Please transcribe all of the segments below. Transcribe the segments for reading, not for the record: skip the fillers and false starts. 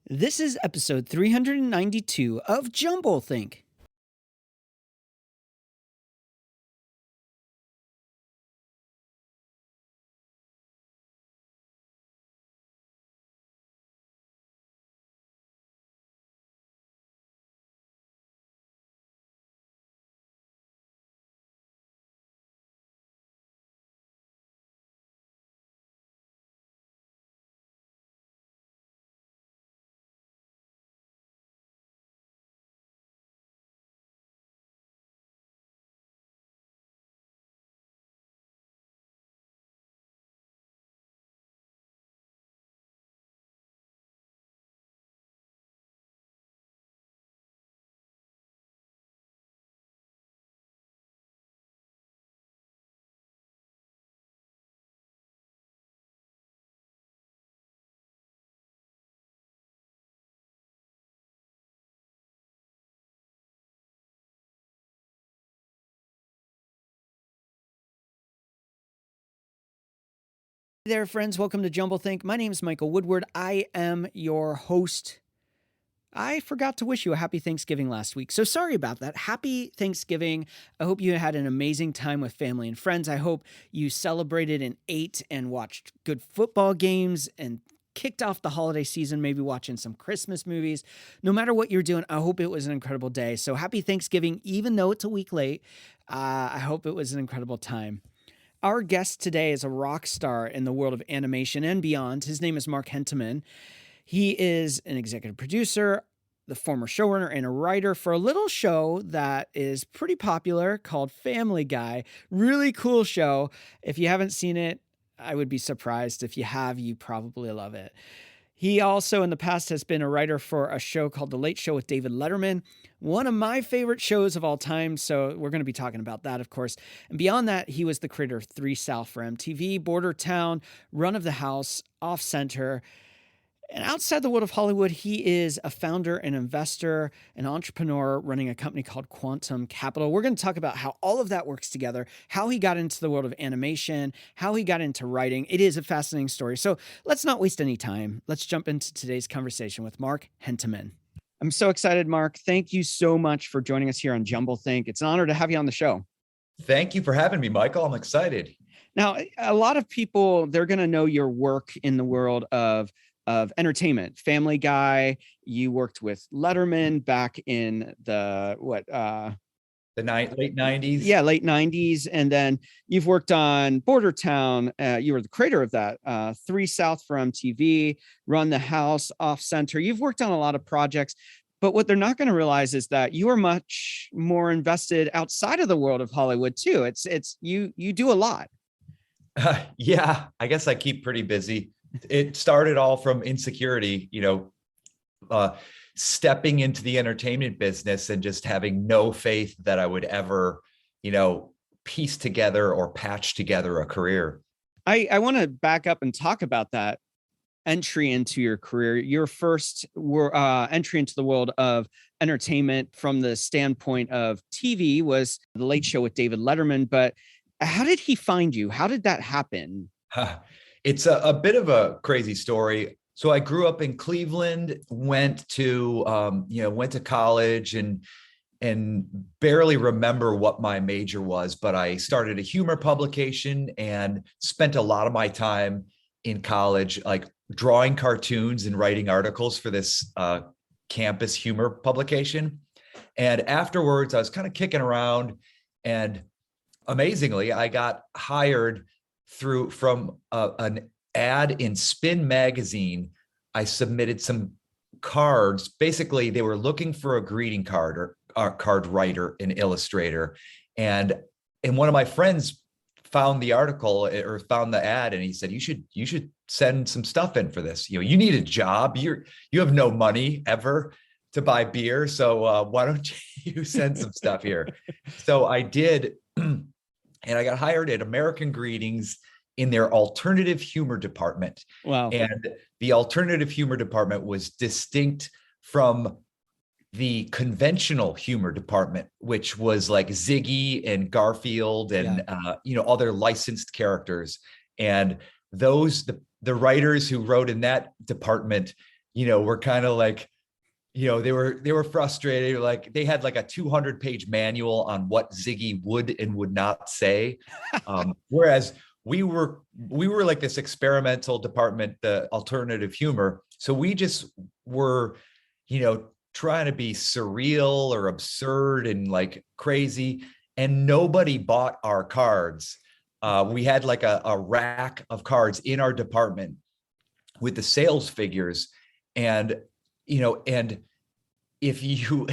This is episode 392 of jumbleThink. Hey there, friends. Welcome to jumbleThink. My name is Michael Woodward. I am your host. I forgot to wish you a happy Thanksgiving last week, so sorry about that. Happy Thanksgiving. I hope you had an amazing time with family and friends. I hope you celebrated and ate and watched good football games and kicked off the holiday season, maybe watching some Christmas movies. No matter what you're doing, I hope it was an incredible day. So happy Thanksgiving, even though it's a week late. I hope it was an incredible time. Our guest today is a rock star in the world of animation and beyond. His name is Mark Hentemann. He is an executive producer, the former showrunner, and a writer for a little show that is pretty popular called Family Guy. Really cool show. If you haven't seen it, I would be surprised. If you have, you probably love it. He also in the past has been a writer for a show called The Late Show with David Letterman, one of my favorite shows of all time. So we're going to be talking about that, of course. And beyond that, he was the creator of 3 South for MTV, Border Town, Run of the House, Off Center. And outside the world of Hollywood, he is a founder, an investor, an entrepreneur running a company called Quantum Capital. We're going to talk about how all of that works together, how he got into the world of animation, how he got into writing. It is a fascinating story. So let's not waste any time. Let's jump into today's conversation with Mark Hentemann. I'm so excited, Mark. Thank you so much for joining us here on jumbleThink. It's an honor to have you on the show. Thank you for having me, Michael. I'm excited. Now, a lot of people, they're going to know your work in the world of entertainment. Family Guy. You worked with Letterman back in the late 90s. Yeah, late 90s. And then you've worked on Border Town. You were the creator of that. 3 South for MTV, Run the House, Off Center. You've worked on a lot of projects. But what they're not going to realize is that you are much more invested outside of the world of Hollywood too. It's you do a lot. Yeah, I guess I keep pretty busy. It started all from insecurity, stepping into the entertainment business and just having no faith that I would ever, piece together or patch together a career. I want to back up and talk about that entry into your career. Your first entry into the world of entertainment from the standpoint of TV was The Late Show with David Letterman. But how did he find you? How did that happen? It's a bit of a crazy story. So I grew up in Cleveland, went to college and barely remember what my major was, but I started a humor publication and spent a lot of my time in college, like drawing cartoons and writing articles for this campus humor publication. And afterwards, I was kind of kicking around, and amazingly, I got hired from an ad in Spin magazine. I submitted some cards. Basically, they were looking for a greeting card or a card writer, an illustrator. And one of my friends found the article or found the ad, and he said, you should send some stuff in for this. You need a job. You have no money ever to buy beer. So why don't you send some stuff here? So I did. And I got hired at American Greetings in their alternative humor department. Wow. And the alternative humor department was distinct from the conventional humor department, which was like Ziggy and Garfield and, other licensed characters. And the writers who wrote in that department, were kind of like, they were frustrated. Like they had like a 200-page manual on what Ziggy would and would not say. Whereas we were like this experimental department, the alternative humor. So we just were, trying to be surreal or absurd and like crazy, and nobody bought our cards. We had like a rack of cards in our department with the sales figures, and and if you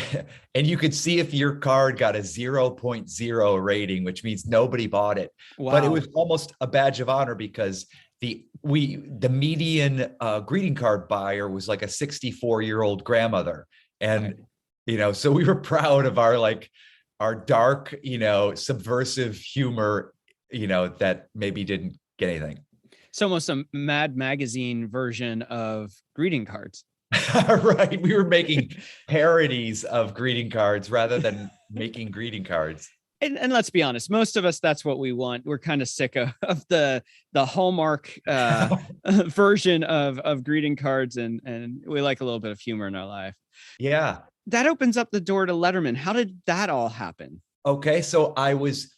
and you could see if your card got a 0.0 rating, which means nobody bought it. Wow. But it was almost a badge of honor because the median greeting card buyer was like a 64-year-old grandmother. And so we were proud of our dark, subversive humor, that maybe didn't get anything. It's almost a Mad Magazine version of greeting cards. Right. We were making parodies of greeting cards rather than making greeting cards. And let's be honest, most of us, that's what we want. We're kind of sick of the Hallmark version of greeting cards, and we like a little bit of humor in our life. Yeah. That opens up the door to Letterman. How did that all happen? Okay. So I was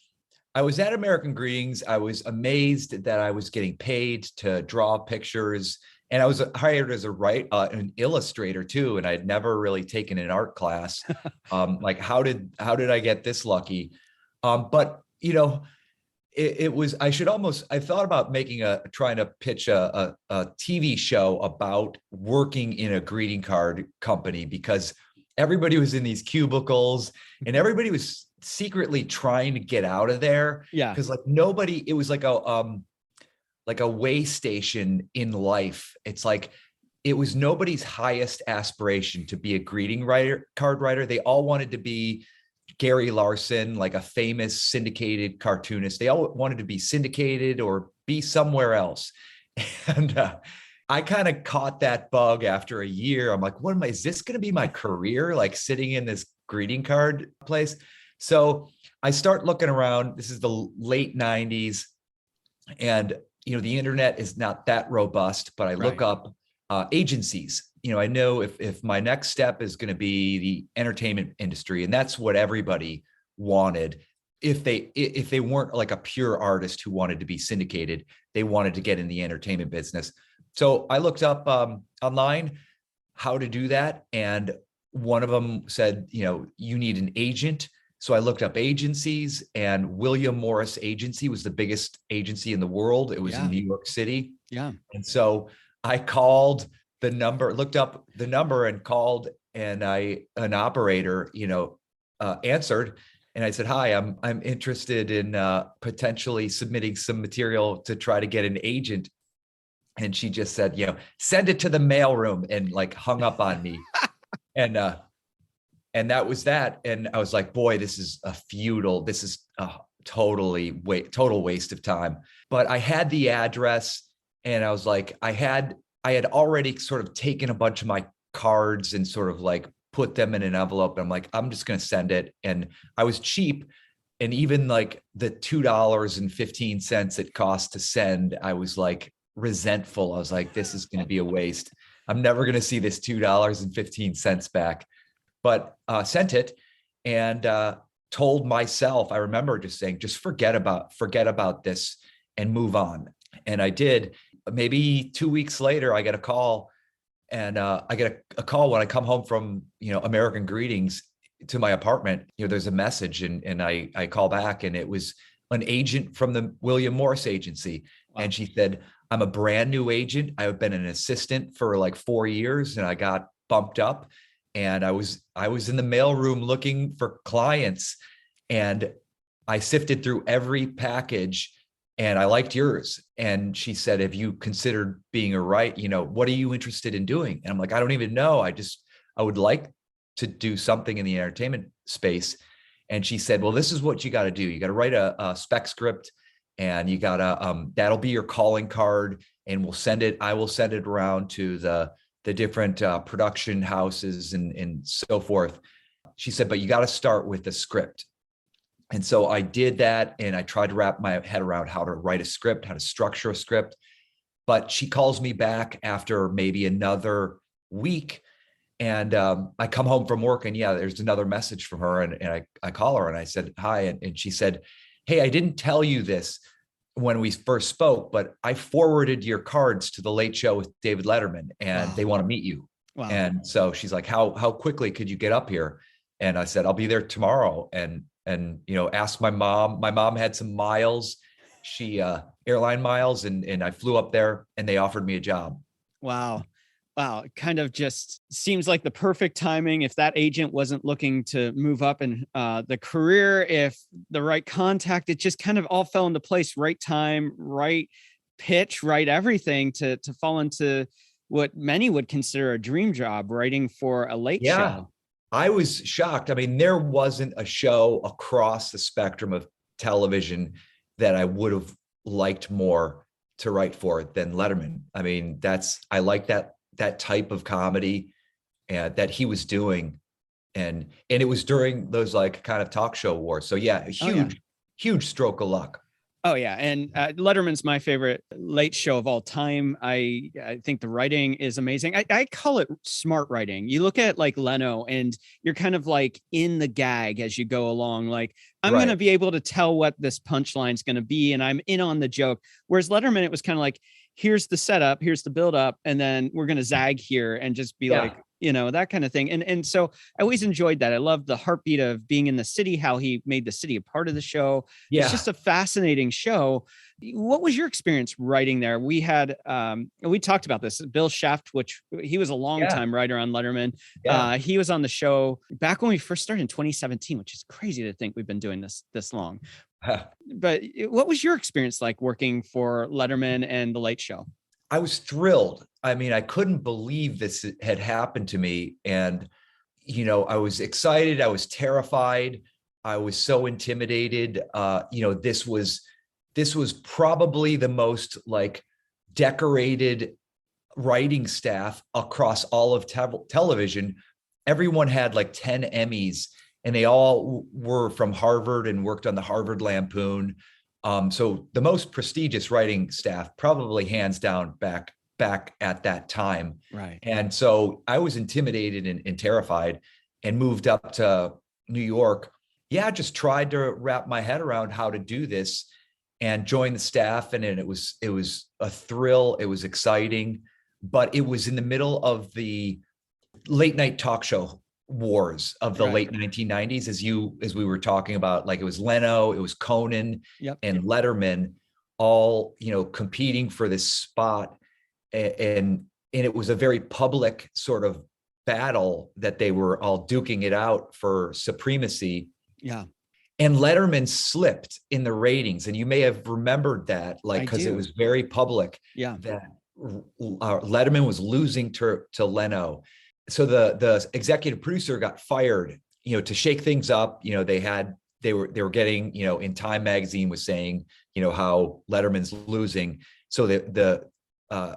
at American Greetings. I was amazed that I was getting paid to draw pictures. And I was hired as an illustrator too. And I had never really taken an art class. Like how did I get this lucky? But it was, I thought about trying to pitch a TV show about working in a greeting card company, because everybody was in these cubicles and everybody was secretly trying to get out of there. Yeah. Cause like it was like a way station in life. It's like, it was nobody's highest aspiration to be a card writer. They all wanted to be Gary Larson, like a famous syndicated cartoonist. They all wanted to be syndicated or be somewhere else. And I kind of caught that bug after a year. I'm like, is this going to be my career? Like sitting in this greeting card place. So I start looking around. This is the late 90s. And the internet is not that robust, but I look up agencies. I know if my next step is going to be the entertainment industry, and that's what everybody wanted. If they weren't like a pure artist who wanted to be syndicated, they wanted to get in the entertainment business. So I looked up online how to do that. And one of them said, you need an agent. So I looked up agencies, and William Morris Agency was the biggest agency in the world. It was in New York City. Yeah. And so I called the number, looked up the number and called, and an operator, answered. And I said, hi, I'm interested in potentially submitting some material to try to get an agent. And she just said, send it to the mailroom, and like hung up on me. And that was that. And I was like, boy, this is a total waste of time. But I had the address, and I was like, I had already sort of taken a bunch of my cards and sort of like put them in an envelope. And I'm like, I'm just going to send it. And I was cheap. And even like the $2.15 it cost to send, I was like resentful. I was like, this is going to be a waste. I'm never going to see this $2.15 back. But sent it, and told myself, I remember just saying, just forget about this and move on. And I did. Maybe 2 weeks later, I get a call, and I get a call when I come home from, American Greetings to my apartment. There's a message, and I call back, and it was an agent from the William Morris Agency. Wow. And she said, I'm a brand new agent. I've been an assistant for like 4 years, and I got bumped up. And I was in the mailroom looking for clients, and I sifted through every package, and I liked yours. And she said, have you considered being a writer? What are you interested in doing? And I'm like, I don't even know. I would like to do something in the entertainment space. And she said, well, this is what you got to do. You got to write a spec script, and you got to, that'll be your calling card, and I will send it around to the different production houses and so forth. She said, but you got to start with the script. And so I did that, and I tried to wrap my head around how to write a script, how to structure a script. But she calls me back after maybe another week. And I come home from work, and yeah, there's another message from her, and I call her and I said, hi. And she said, hey, I didn't tell you this when we first spoke, but I forwarded your cards to the Late Show with David Letterman, and they Wow. want to meet you. Wow. And so she's like, how quickly could you get up here? And I said, I'll be there tomorrow. And asked my mom. My mom had some miles, she airline miles, and I flew up there, and they offered me a job. Wow. Wow. It kind of just seems like the perfect timing. If that agent wasn't looking to move up in the career, if the right contact, it just kind of all fell into place. Right time, right pitch, right everything to fall into what many would consider a dream job, writing for a late show. I was shocked. I mean, there wasn't a show across the spectrum of television that I would have liked more to write for than Letterman. I mean, I like that type of comedy that he was doing. And it was during those like kind of talk show wars. So yeah, huge stroke of luck. Oh yeah. And Letterman's my favorite late show of all time. I think the writing is amazing. I call it smart writing. You look at like Leno, and you're kind of like in the gag as you go along. Like, I'm going to be able to tell what this punchline is going to be, and I'm in on the joke. Whereas Letterman, it was kind of like, here's the setup, here's the build up, and then we're going to zag here and just be like, that kind of thing. And so I always enjoyed that. I love the heartbeat of being in the city, how he made the city a part of the show. Yeah. It's just a fascinating show. What was your experience writing there? We had, we talked about this, Bill Shaft, which he was a longtime writer on Letterman. Yeah. He was on the show back when we first started in 2017, which is crazy to think we've been doing this long. But what was your experience like working for Letterman and The Late Show? I was thrilled. I mean, I couldn't believe this had happened to me. And, I was excited. I was terrified. I was so intimidated. This was probably the most like decorated writing staff across all of television. Everyone had like 10 Emmys, and they all were from Harvard and worked on the Harvard Lampoon. So the most prestigious writing staff, probably hands down back at that time. Right. And so I was intimidated and terrified, and moved up to New York. Yeah, just tried to wrap my head around how to do this, and join the staff. And it was a thrill. It was exciting, but it was in the middle of the late night talk show wars of the late 1990s, as we were talking about. Like, it was Leno, it was Conan, and Letterman, all competing for this spot, and it was a very public sort of battle that they were all duking it out for supremacy. Yeah. And Letterman slipped in the ratings, and you may have remembered that, like, because it was very public that Letterman was losing to Leno. So the executive producer got fired, to shake things up. They were getting, in Time magazine was saying, how Letterman's losing. So the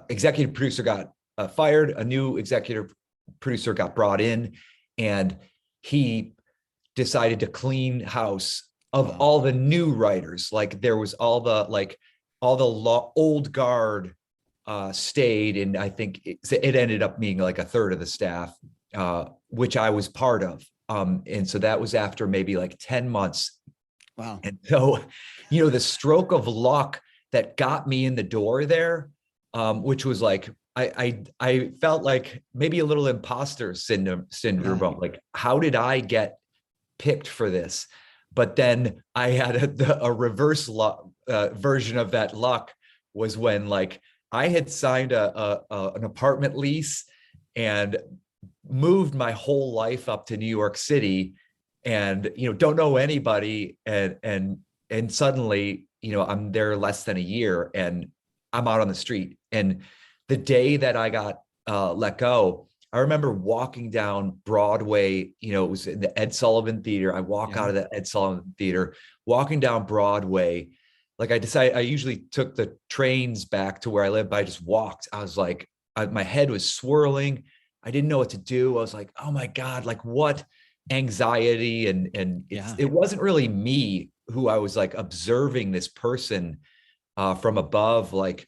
executive producer got fired. A new executive producer got brought in, and he decided to clean house of all the new writers. Like, there was all the old guard stayed, and I think it ended up being like a third of the staff, which I was part of. And so that was after maybe like 10 months. Wow. And so, the stroke of luck that got me in the door there, which was like, I felt like maybe a little imposter syndrome. Like, how did I get picked for this? But then I had a reverse luck, version of that luck, was when, like, I had signed an apartment lease and moved my whole life up to New York City, and don't know anybody, and suddenly I'm there less than a year, and I'm out on the street. And the day that I got let go, I remember walking down Broadway. It was in the Ed Sullivan Theater. I walk out of the Ed Sullivan Theater, walking down Broadway. Like, I usually took the trains back to where I live, but I just walked. I was like, my head was swirling. I didn't know what to do. I was like, oh my God, like, what anxiety. And it wasn't really me who I was like observing this person from above, like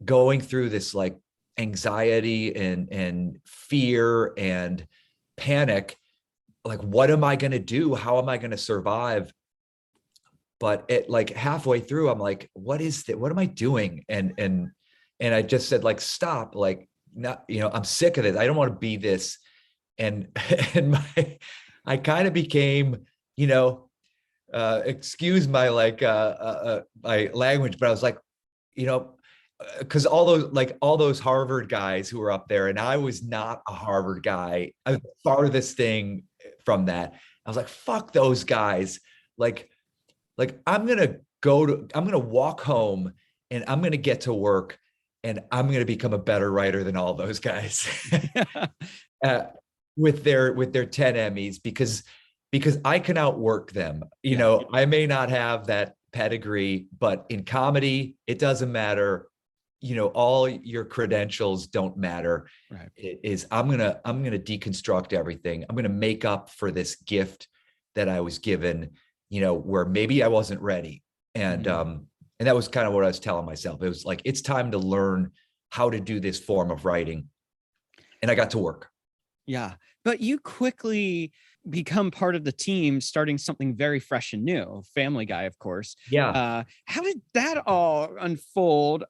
going through this like anxiety and fear and panic. Like, what am I going to do? How am I going to survive? But it, like, halfway through, I'm like, what is that? What am I doing? And I just said, like, stop, like, not, I'm sick of it. I don't want to be this. And, and I kind of became, excuse my, my language, but I was like, because all those Harvard guys who were up there, and I was not a Harvard guy. I was the farthest thing from that. I was like, fuck those guys. I'm going to walk home and I'm going to get to work and I'm going to become a better writer than all those guys uh, with their 10 Emmys, because I can outwork them. I may not have that pedigree, but in comedy, it doesn't matter. All your credentials don't matter. Right. I'm going to deconstruct everything. I'm going to make up for this gift that I was given, where maybe I wasn't ready. And that was kind of what I was telling myself. It was like, it's time to learn how to do this form of writing. And I got to work. Yeah. But you quickly become part of the team, starting something very fresh and new, Family Guy, of course. Yeah. How did that all unfold?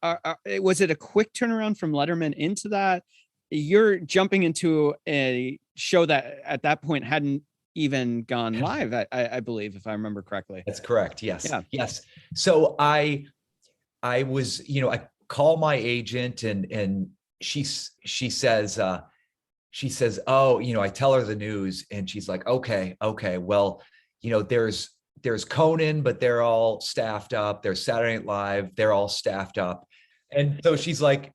Was it a quick turnaround from Letterman into that? You're jumping into a show that at that point hadn't even gone live, I believe, if I remember correctly. That's correct. Yes. Yeah. Yes. So I was, I call my agent and she says, oh, I tell her the news and she's like, okay. Well, there's Conan, but they're all staffed up. There's Saturday Night Live. They're all staffed up. And so she's like,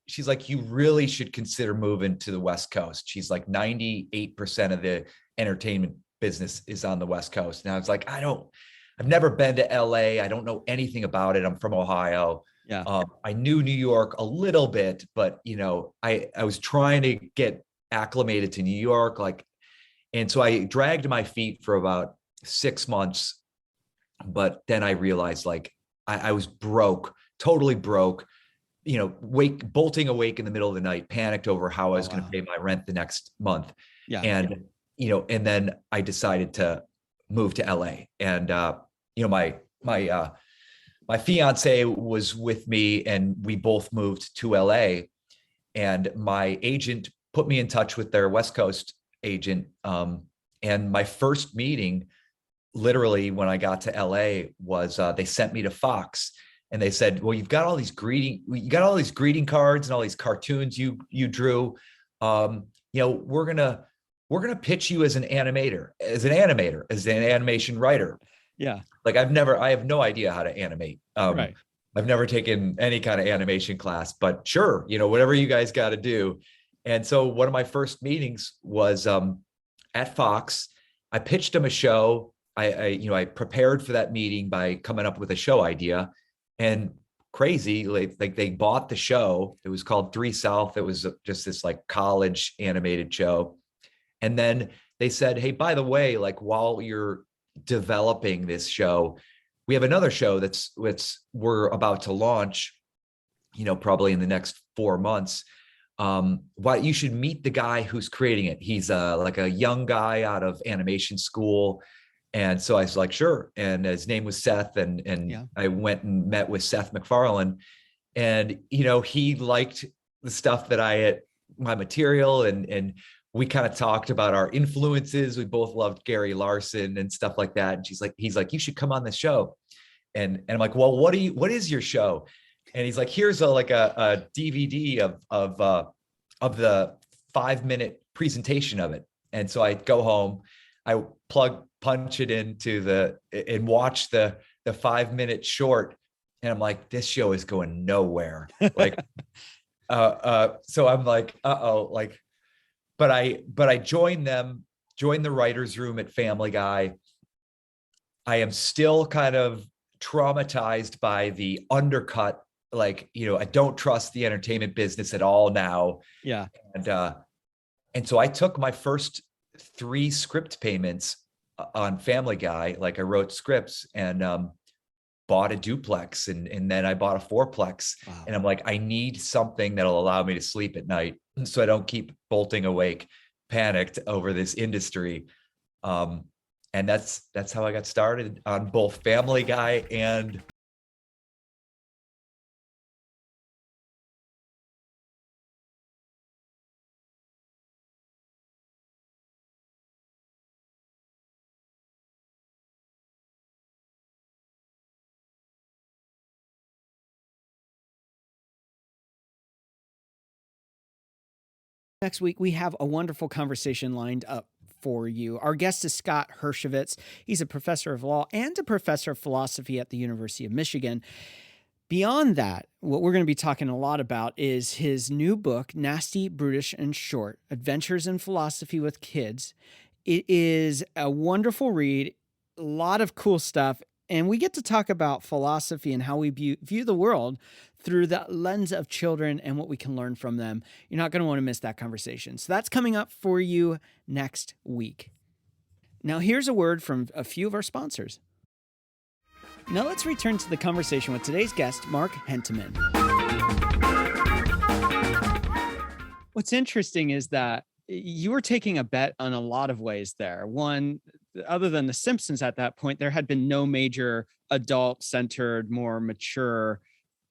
you really should consider moving to the West Coast. She's like, 98% of the entertainment business is on the West Coast. And I was like, I've never been to LA. I don't know anything about it. I'm from Ohio. Yeah. I knew New York a little bit, but I was trying to get acclimated to New York. And so I dragged my feet for about 6 months, but then I realized I was broke, totally broke, bolting awake in the middle of the night, panicked over how I was going to pay my rent the next month. Yeah. And, and then I decided to move to LA. And, my fiance was with me and we both moved to LA, and my agent put me in touch with their West Coast agent. And my first meeting, literally when I got to LA, was they sent me to Fox and they said, well, you got all these greeting cards and all these cartoons you drew. We're gonna pitch you as an animation writer. Yeah. I have no idea how to animate. Right. I've never taken any kind of animation class, but sure, whatever you guys got to do. And so one of my first meetings was at Fox. I pitched them a show. I prepared for that meeting by coming up with a show idea, and crazy, like they bought the show. It was called 3 South. It was just this college animated show. And then they said, hey, by the way, while you're developing this show, we have another show we're about to launch, probably in the next 4 months. Why you should meet the guy who's creating it. He's a young guy out of animation school. And so I was like, sure. And his name was Seth. And yeah. I went and met with Seth MacFarlane, and, he liked the stuff that my material, and we kind of talked about our influences. We both loved Gary Larson and stuff like that. And he's like, you should come on the show. And I'm like, well, what is your show? And he's like, here's a DVD of the 5-minute presentation of it. And so I go home, I punch it into and watch the 5-minute short. And I'm like, this show is going nowhere. So I'm like, but I joined the writer's room at Family Guy. I am still kind of traumatized by the undercut. I don't trust the entertainment business at all now. Yeah. And so I took my first 3 script payments on Family Guy. I wrote scripts, and bought a duplex, and then I bought a fourplex. Wow. And I'm like, I need something that'll allow me to sleep at night so I don't keep bolting awake, panicked over this industry. And that's how I got started on both Family Guy and Next week, we have a wonderful conversation lined up for you. Our guest is Scott Hershevitz. He's a professor of law and a professor of philosophy at the University of Michigan. Beyond that, what we're going to be talking a lot about is his new book, Nasty, Brutish, and Short, Adventures in Philosophy with Kids. It is a wonderful read, a lot of cool stuff, and we get to talk about philosophy and how we view the world through the lens of children and what we can learn from them. You're not going to want to miss that conversation. So that's coming up for you next week. Now, here's a word from a few of our sponsors. Now let's return to the conversation with today's guest, Mark Hentemann. What's interesting is that you were taking a bet on a lot of ways there. One, other than The Simpsons at that point, there had been no major adult-centered, more mature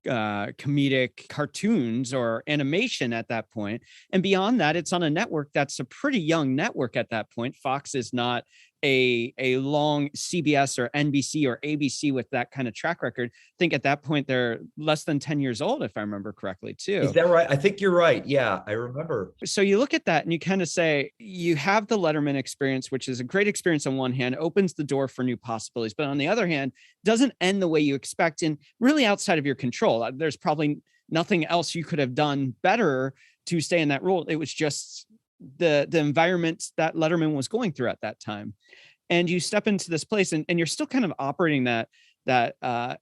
comedic cartoons or animation at that point. And beyond that, it's on a network that's a pretty young network at that point. Fox is not a long CBS or NBC or ABC with that kind of track record. I think at that point, they're less than 10 years old, if I remember correctly, too. Is that right? I think you're right. Yeah, I remember. So you look at that and you kind of say, you have the Letterman experience, which is a great experience on one hand, opens the door for new possibilities, but on the other hand, doesn't end the way you expect and really outside of your control. There's probably nothing else you could have done better to stay in that role. It was just the environment that Letterman was going through at that time. And you step into this place and you're still kind of operating that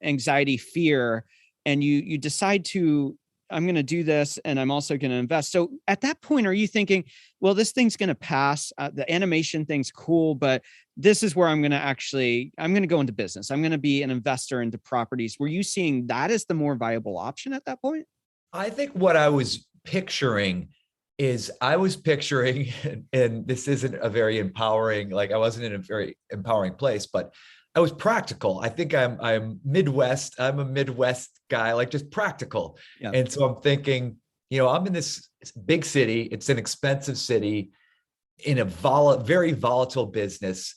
anxiety, fear, and you decide to, I'm going to do this and I'm also going to invest. So at that point, are you thinking, well, this thing's going to pass, the animation thing's cool, but this is where I'm going to go into business. I'm going to be an investor into properties. Were you seeing that as the more viable option at that point? I think what I was picturing, and this isn't a very empowering, like I wasn't in a very empowering place, but I was practical. I think I'm Midwest. I'm a Midwest guy, like just practical. Yeah. And so I'm thinking, I'm in this big city. It's an expensive city in a very volatile business.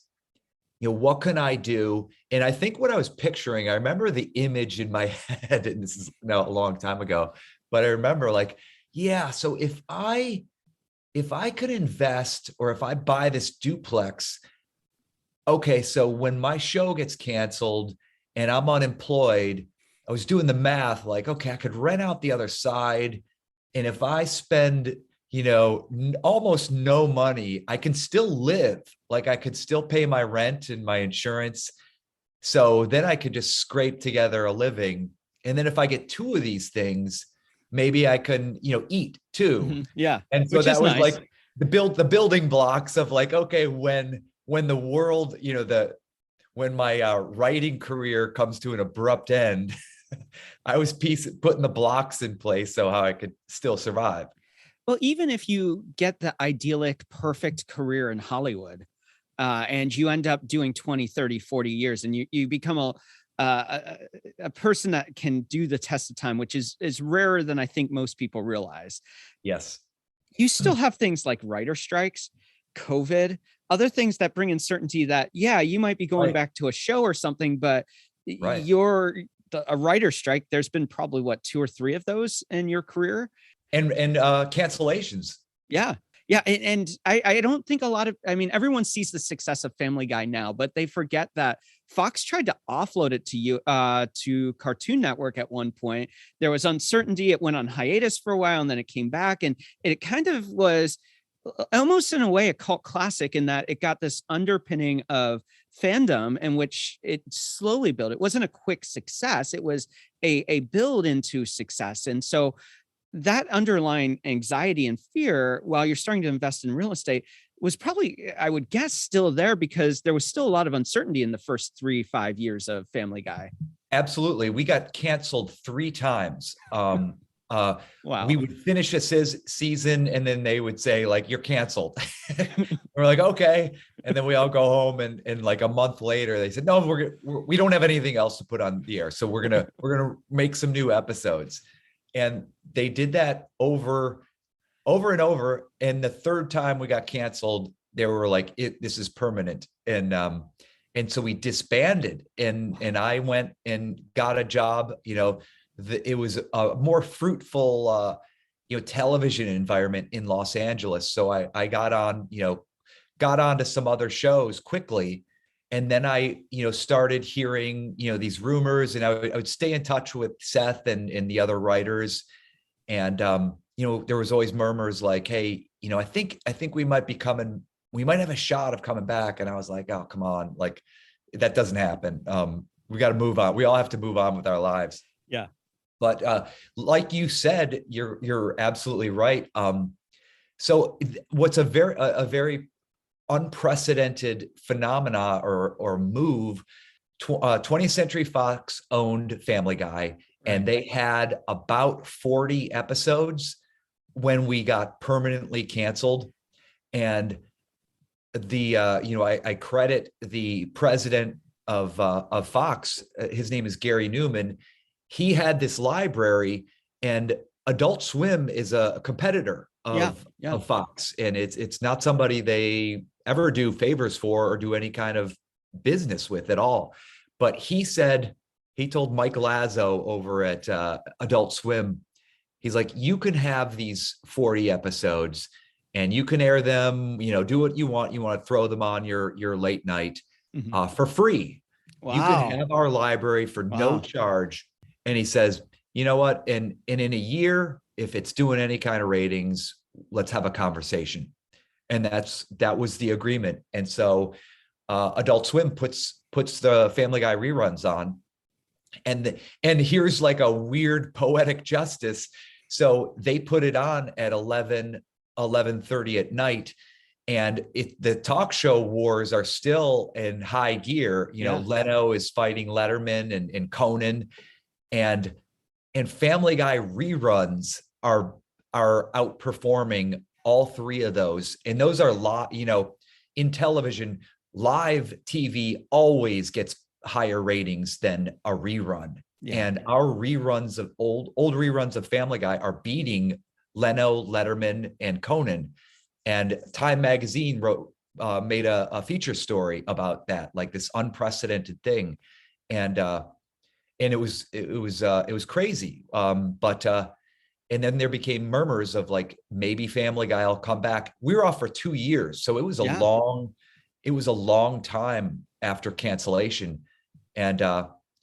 What can I do? And I think what I was picturing, I remember the image in my head, and this is now a long time ago, but I remember like, yeah, so if I could invest or if I buy this duplex, okay, so when my show gets canceled and I'm unemployed, I was doing the math like, okay, I could rent out the other side. And if I spend, almost no money, I can still live. Like I could still pay my rent and my insurance. So then I could just scrape together a living. And then if I get two of these things, maybe I can, eat too. Mm-hmm. Yeah. And so Which that was nice. like the building blocks of like, okay, when the world, when my writing career comes to an abrupt end, I was putting the blocks in place so how I could still survive. Well, even if you get the idyllic, perfect career in Hollywood, and you end up doing 20, 30, 40 years, and you become a person that can do the test of time, which is rarer than I think most people realize. Yes. You still have things like writer strikes, COVID, other things that bring uncertainty that, yeah, you might be going back to a show or something, but a writer strike, there's been probably 2 or 3 of those in your career. And cancellations. Yeah. Yeah. And I don't think everyone sees the success of Family Guy now, but they forget that Fox tried to offload it to Cartoon Network at one point. There was uncertainty. It went on hiatus for a while and then it came back. And it kind of was almost in a way a cult classic in that it got this underpinning of fandom in which it slowly built. It wasn't a quick success. It was a build into success. And so that underlying anxiety and fear while you're starting to invest in real estate was probably, I would guess, still there because there was still a lot of uncertainty in the first 3-5 years of Family Guy. Absolutely. We got canceled 3 times. We Wow. would finish a season and then they would say like, you're canceled. We're like, okay. And then we all go home and like a month later, they said, no, we don't have anything else to put on the air. So we're going to make some new episodes. And they did that over and over. And the third time we got canceled, they were like, this is permanent. And so we disbanded and I went and got a job, it was a more fruitful, television environment in Los Angeles. So I got on to some other shows quickly. And then I, started hearing, these rumors, and I would stay in touch with Seth and the other writers. And, there was always murmurs like, hey, I think we might have a shot of coming back. And I was like, oh, come on. Like that doesn't happen. We got to move on. We all have to move on with our lives. Yeah. But like you said, you're absolutely right. So what's a very unprecedented phenomena or move, 20th Century Fox owned Family Guy, and they had about 40 episodes when we got permanently canceled. And I credit the president of Fox. His name is Gary Newman. He had this library, and Adult Swim is a competitor of Fox, and it's not somebody they ever do favors for or do any kind of business with at all. But he told Mike Lazo over at Adult Swim, he's like, you can have these 40 episodes and you can air them, do what you want. You want to throw them on your late night for free. Wow. You can have our library for no charge. And he says, you know what? And in a year, if it's doing any kind of ratings, let's have a conversation. And that was the agreement. And so Adult Swim puts the Family Guy reruns on. And here's like a weird poetic justice. So they put it on at 11:30 at night. And the talk show wars are still in high gear. Leno is fighting Letterman and Conan. And Family Guy reruns are outperforming all three of those. And those are in television, live TV always gets higher ratings than a rerun. Yeah. And our reruns of old reruns of Family Guy are beating Leno, Letterman, and Conan. And Time Magazine made a feature story about that, like this unprecedented thing. And it was crazy. And then there became murmurs of like, maybe Family Guy will come back. We were off for 2 years. So it was a long time after cancellation. And,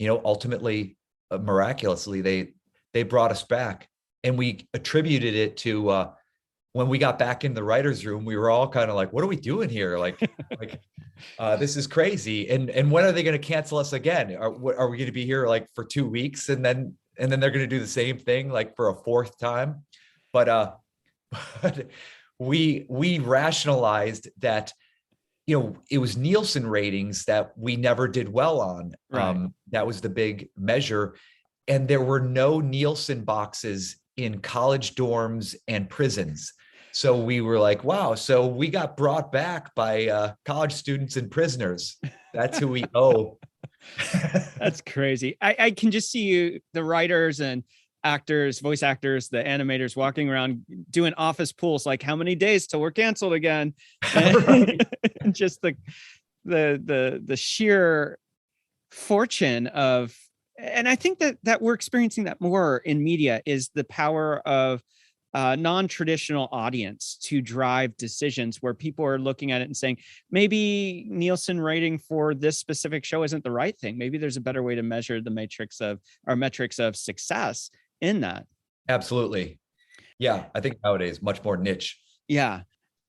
ultimately, miraculously, they brought us back, and we attributed it to, when we got back in the writer's room, we were all kind of like, what are we doing here? Like, this is crazy. And when are they going to cancel us again? Are we going to be here like for 2 weeks and then they're going to do the same thing like for a fourth time? But we rationalized that, it was Nielsen ratings that we never did well on. Right. That was the big measure. And there were no Nielsen boxes in college dorms and prisons. So we were like, wow. So we got brought back by college students and prisoners. That's who we owe. That's crazy. I can just see you, the writers and actors, voice actors, the animators walking around doing office pools, like how many days till we're canceled again. And just the sheer fortune of, and I think that we're experiencing that more in media, is the power of non-traditional audience to drive decisions, where people are looking at it and saying, maybe Nielsen rating for this specific show isn't the right thing. Maybe there's a better way to measure the metrics of success in that. Absolutely. Yeah. I think nowadays much more niche. Yeah.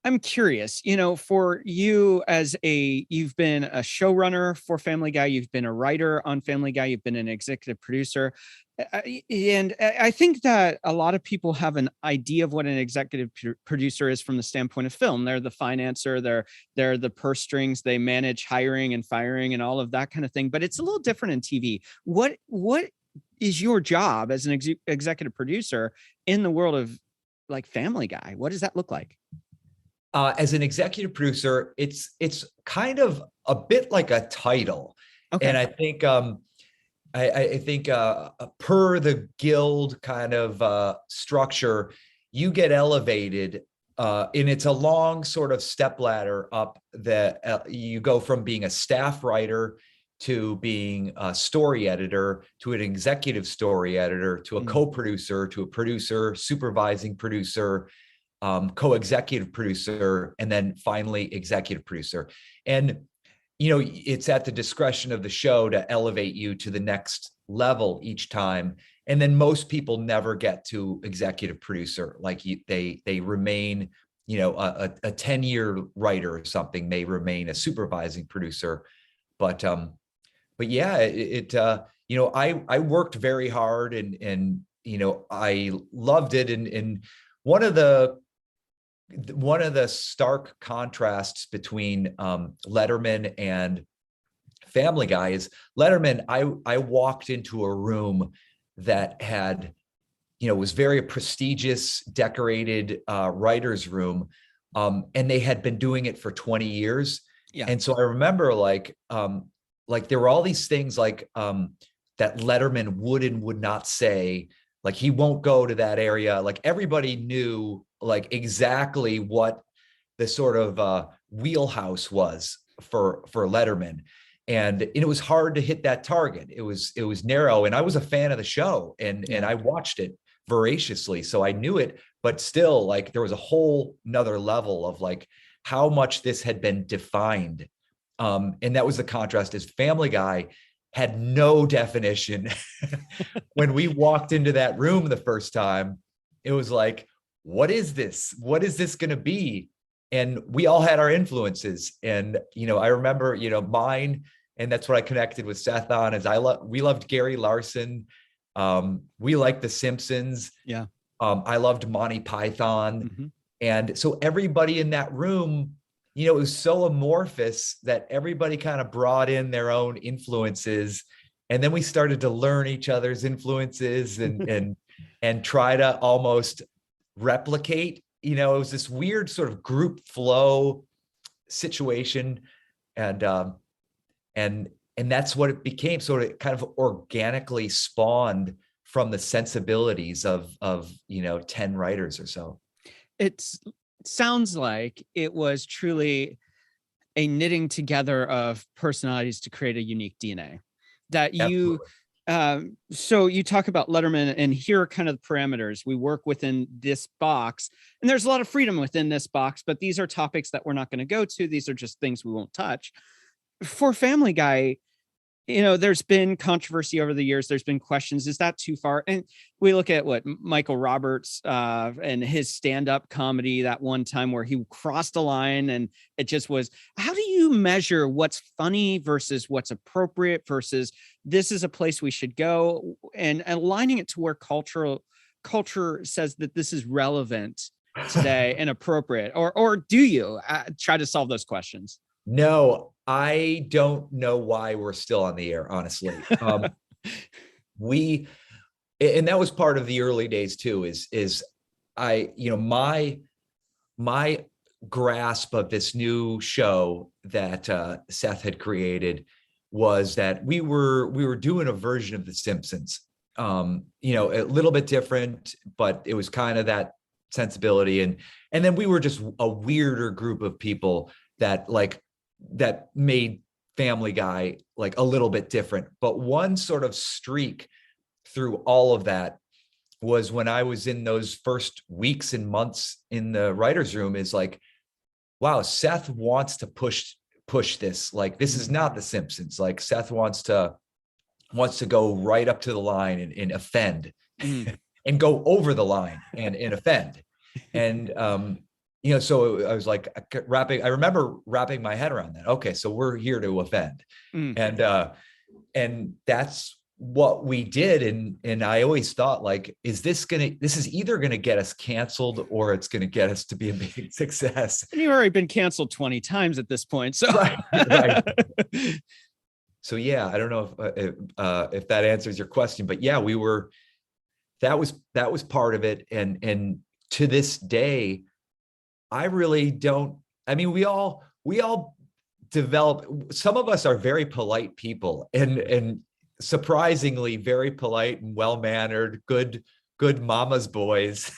I'm curious, for you you've been a showrunner for Family Guy, you've been a writer on Family Guy, you've been an executive producer. And I think that a lot of people have an idea of what an executive producer is from the standpoint of film. They're the financer, they're the purse strings, they manage hiring and firing and all of that kind of thing. But it's a little different in TV. What is your job as an executive producer in the world of like Family Guy? What does that look like? As an executive producer, it's kind of a bit like a title. Okay. And I think I think per the guild kind of structure, you get elevated, and it's a long sort of step ladder up that you go from being a staff writer to being a story editor to an executive story editor to a co-producer to a producer, supervising producer, co-executive producer, and then finally executive producer. And it's at the discretion of the show to elevate you to the next level each time. And then most people never get to executive producer. Like they remain, a 10-year writer or something may remain a supervising producer. But yeah, I worked very hard and I loved it. And one of the stark contrasts between Letterman and Family Guy is Letterman. I walked into a room that had, was very prestigious, decorated writer's room, and they had been doing it for 20 years. Yeah. And so I remember like there were all these things like that Letterman would and would not say. Like he won't go to that area. Like everybody knew like exactly what the sort of wheelhouse was for Letterman. And it was hard to hit that target. It was narrow. And I was a fan of the show and I watched it voraciously. So I knew it, but still like there was a whole nother level of like how much this had been defined. And that was the contrast is Family Guy had no definition. When we walked into that room the first time, it was like, what is this? What is this going to be? And we all had our influences. And, I remember, mine, and that's what I connected with Seth on is we loved Gary Larson. We liked The Simpsons. Yeah. I loved Monty Python. Mm-hmm. And so everybody in that room, it was so amorphous that everybody kind of brought in their own influences. And then we started to learn each other's influences and try to almost replicate, it was this weird sort of group flow situation. And that's what it became. So it kind of organically spawned from the sensibilities of 10 writers or so. It sounds like it was truly a knitting together of personalities to create a unique DNA that you, so you talk about Letterman and here are kind of the parameters. We work within this box and there's a lot of freedom within this box, but these are topics that we're not going to go to. These are just things we won't touch. For Family Guy, there's been controversy over the years. There's been questions. Is that too far? And we look at what Michael Roberts and his stand-up comedy that one time where he crossed a line and it just was, how do you measure what's funny versus what's appropriate versus this is a place we should go and aligning it to where culture says that this is relevant today and appropriate, or do you try to solve those questions? No, I don't know why we're still on the air, honestly. And that was part of the early days too, is my grasp of this new show that Seth had created was that we were doing a version of The Simpsons, a little bit different, but it was kind of that sensibility. And then we were just a weirder group of people that made Family Guy like a little bit different. But one sort of streak through all of that was when I was in those first weeks and months in the writer's room is like, wow, Seth wants to push this. Like, this is not The Simpsons. Like Seth wants to go right up to the line and offend and go over the line and offend. And so I was like I remember wrapping my head around that. Okay, so we're here to offend. Mm. And that's what we did. And I always thought, like, this is either going to get us canceled or it's going to get us to be a big success. And you've already been canceled 20 times at this point. So, right. So yeah, I don't know if that answers your question, but yeah, that was part of it. And to this day, I really don't, I mean, we all develop, some of us are very polite people and surprisingly very polite and well-mannered, good mama's boys.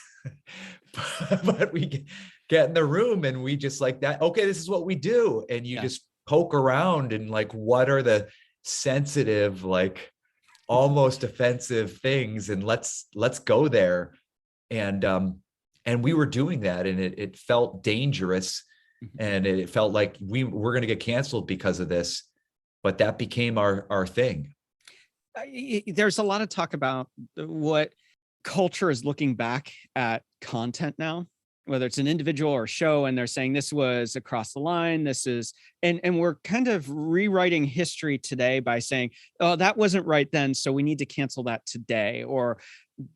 But we get in the room and we just like that. Okay, this is what we do. And you just poke around and like, what are the sensitive, like almost offensive things? And let's go there. And we were doing that, and it felt dangerous, and it felt like we're going to get canceled because of this, but that became our thing. There's a lot of talk about what culture is looking back at content now, whether it's an individual or a show, and they're saying this was across the line. This is, and we're kind of rewriting history today by saying, oh, that wasn't right then, so we need to cancel that today, or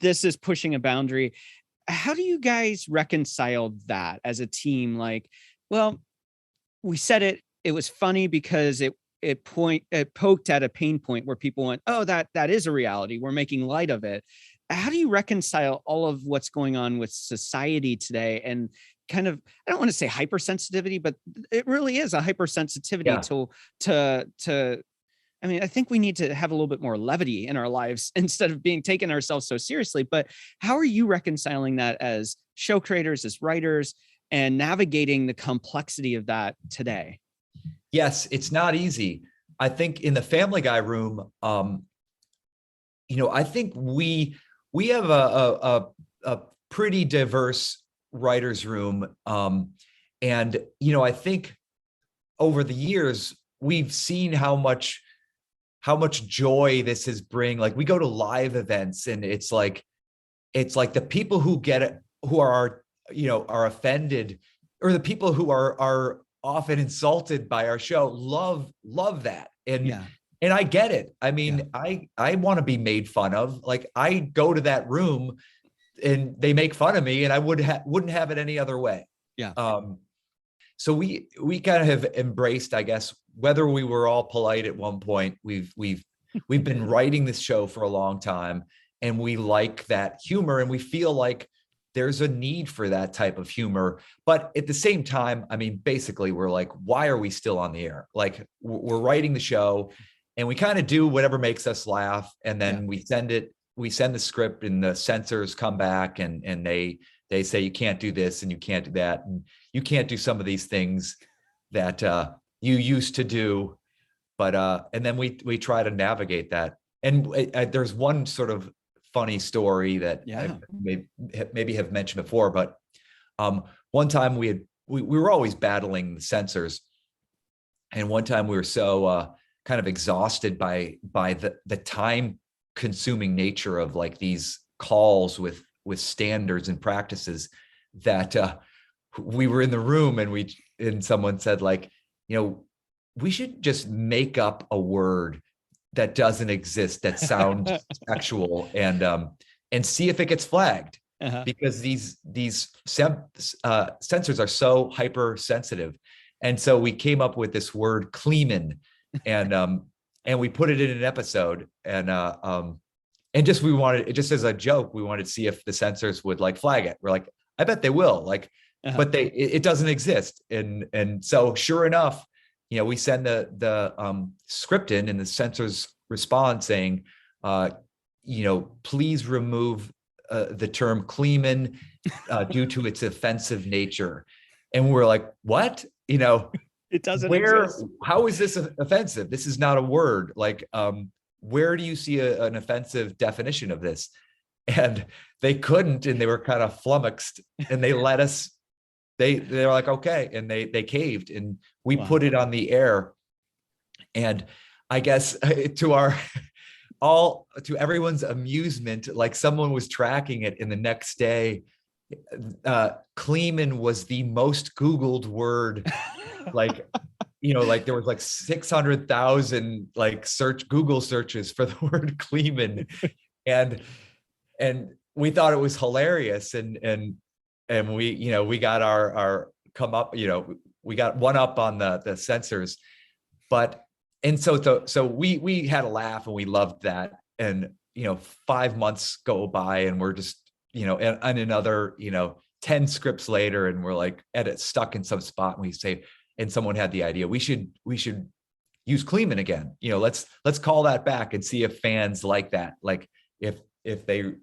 this is pushing a boundary. How do you guys reconcile that as a team? Like, well, we said it was funny because it poked at a pain point where people went, oh, that is a reality. We're making light of it. How do you reconcile all of what's going on with society today and kind of, I don't want to say hypersensitivity, but it really is a hypersensitivity to I mean, I think we need to have a little bit more levity in our lives instead of taking ourselves so seriously. But how are you reconciling that as show creators, as writers, and navigating the complexity of that today? Yes, it's not easy. I think in the Family Guy room, I think we have a pretty diverse writers room. And I think over the years, we've seen how much joy this is bring. Like, we go to live events, and it's like the people who get it, who are offended, or the people who are often insulted by our show love that. And I get it. I mean, I want to be made fun of. Like, I go to that room and they make fun of me, and I wouldn't have it any other way. So we kind of have embraced, I guess, whether we were all polite at one point, we've been writing this show for a long time, and we like that humor, and we feel like there's a need for that type of humor. But at the same time, I mean, basically, we're like, why are we still on the air? Like, we're writing the show, and we kind of do whatever makes us laugh, and then we send the script, and the censors come back and they say, you can't do this and you can't do that, and you can't do some of these things that you used to do. But and then we try to navigate that. And there's one sort of funny story that I maybe have mentioned before, but one time we were always battling the censors, and one time we were so kind of exhausted by the time consuming nature of like these calls with standards and practices that we were in the room, and someone said, like, we should just make up a word that doesn't exist that sounds sexual, and see if it gets flagged, because these censors are so hypersensitive. And so we came up with this word "kleeman," and we put it in an episode, and just we wanted, just as a joke, we wanted to see if the censors would like flag it. We're like, I bet they will, like, but it doesn't exist. And so sure enough, we send the script in, and the censors respond saying, please remove the term "kleeman" due to its offensive nature. And we're like, what? It doesn't exist. How is this offensive? This is not a word. Like, where do you see an offensive definition of this? And they couldn't, and they were kind of flummoxed, and they let us, they're like, okay. And they caved, and we put it on the air. And I guess to everyone's amusement, like, someone was tracking it, and the next day Kleeman was the most Googled word, like, like there was like 600,000 like Google searches for the word Kleeman. And we thought it was hilarious. And we got our come up, we got one up on the censors. But, and so we had a laugh and we loved that. And, 5 months go by and we're just, and another, 10 scripts later, and we're like stuck in some spot, and we say, and someone had the idea, we should use Kleeman again. Let's call that back and see if fans like that. Like if they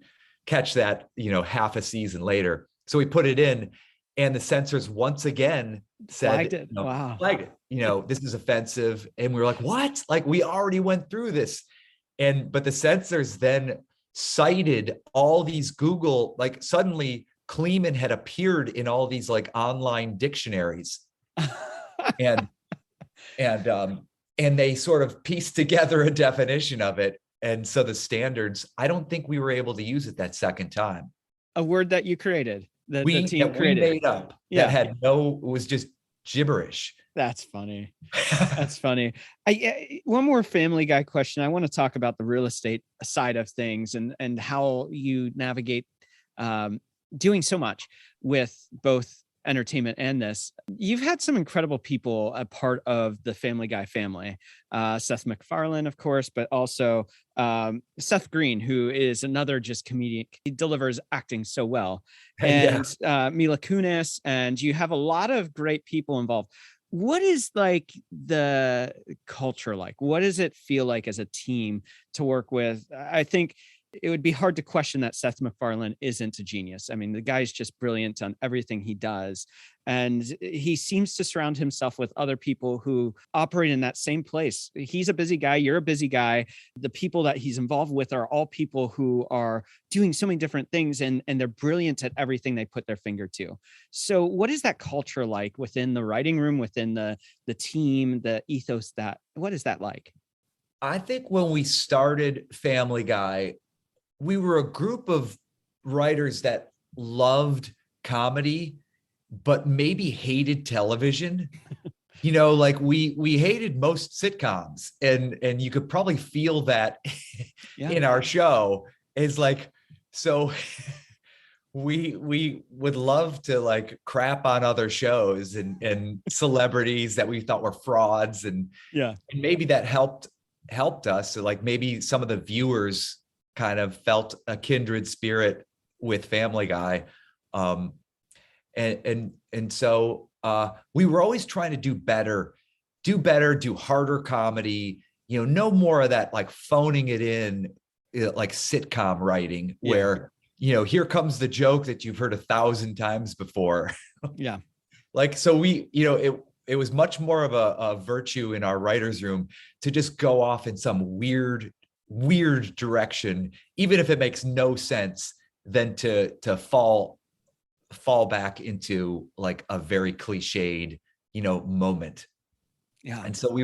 catch that, half a season later. So we put it in, and the censors once again said, flagged it. Wow. Flagged it. This is offensive. And we were like, what? Like, we already went through this. But the censors then cited all these Google, like, suddenly Kleeman had appeared in all these like online dictionaries. and they sort of pieced together a definition of it. And so the standards, I don't think we were able to use it that second time. A word that you created, the team that created. We made up, that had was just gibberish. That's funny. That's funny. One more Family Guy question. I want to talk about the real estate side of things and how you navigate doing so much with both entertainment and this. You've had some incredible people a part of the Family Guy family. Seth MacFarlane, of course, but also Seth Green, who is another just comedian. He delivers acting so well. And Mila Kunis, and you have a lot of great people involved. What is like the culture like? What does it feel like as a team to work with? I think it would be hard to question that Seth MacFarlane isn't a genius. I mean, the guy's just brilliant on everything he does. And he seems to surround himself with other people who operate in that same place. He's a busy guy. You're a busy guy. The people that he's involved with are all people who are doing so many different things, and they're brilliant at everything they put their finger to. So what is that culture like within the writing room, within the team, the ethos, what is that like? I think when we started Family Guy, we were a group of writers that loved comedy, but maybe hated television. Like we hated most sitcoms, and you could probably feel that in our show. Is like, so we would love to like crap on other shows and celebrities that we thought were frauds, and maybe that helped us. So like maybe some of the viewers kind of felt a kindred spirit with Family Guy. And so we were always trying to do better, do harder comedy, no more of that like phoning it in, like sitcom writing where, here comes the joke that you've heard 1,000 times before. Yeah. Like, so we, it was much more of a virtue in our writer's room to just go off in some weird direction, even if it makes no sense, than to fall back into like a very cliched, moment. Yeah. And so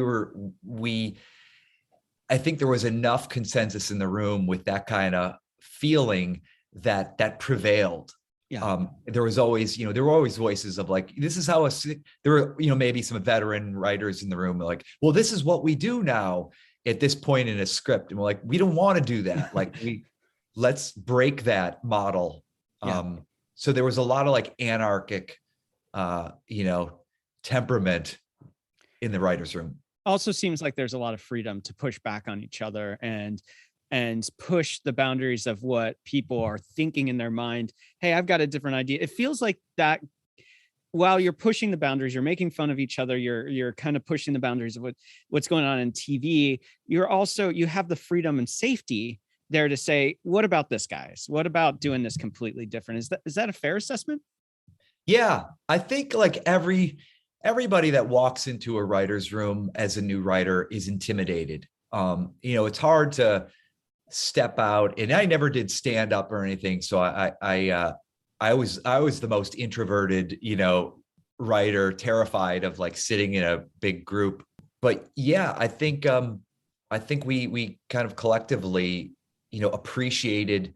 I think there was enough consensus in the room with that kind of feeling that prevailed. Yeah. There was always, there were always voices of like, this is how there were, maybe some veteran writers in the room like, well, this is what we do now at this point in a script. And we're like, we don't want to do that. Like let's break that model. Yeah. So there was a lot of like anarchic, temperament in the writer's room. Also seems like there's a lot of freedom to push back on each other and push the boundaries of what people are thinking in their mind. Hey, I've got a different idea. It feels like that while you're pushing the boundaries, you're making fun of each other, you're kind of pushing the boundaries of what's going on in TV. You have the freedom and safety there to say, what about this, guys? What about doing this completely different? Is that a fair assessment? Yeah, I think like everybody that walks into a writer's room as a new writer is intimidated. It's hard to step out, and I never did stand up or anything. So I was the most introverted, writer, terrified of like sitting in a big group. But yeah, I think we kind of collectively, appreciated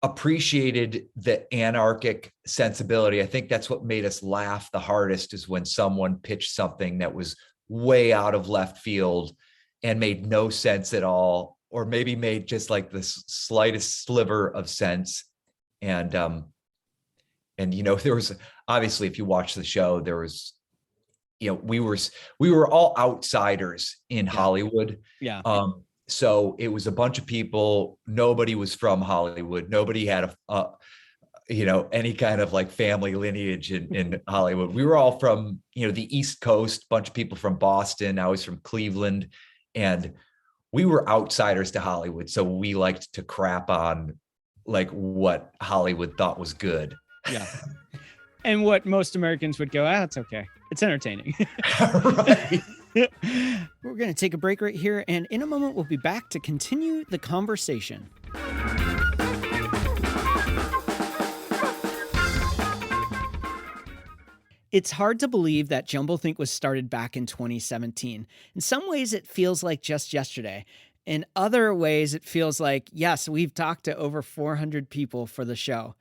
appreciated the anarchic sensibility. I think that's what made us laugh the hardest, is when someone pitched something that was way out of left field and made no sense at all, or maybe made just like the slightest sliver of sense. And there was, obviously, if you watch the show, there was, we were all outsiders in Hollywood. Yeah. So it was a bunch of people. Nobody was from Hollywood. Nobody had any kind of like family lineage in Hollywood. We were all from, the East Coast, bunch of people from Boston. I was from Cleveland, and we were outsiders to Hollywood. So we liked to crap on like what Hollywood thought was good. Yeah. And what most Americans would go, it's okay. It's entertaining. Right. We're going to take a break right here, and in a moment, we'll be back to continue the conversation. It's hard to believe that jumbleThink was started back in 2017. In some ways, it feels like just yesterday. In other ways, it feels like, yes, we've talked to over 400 people for the show.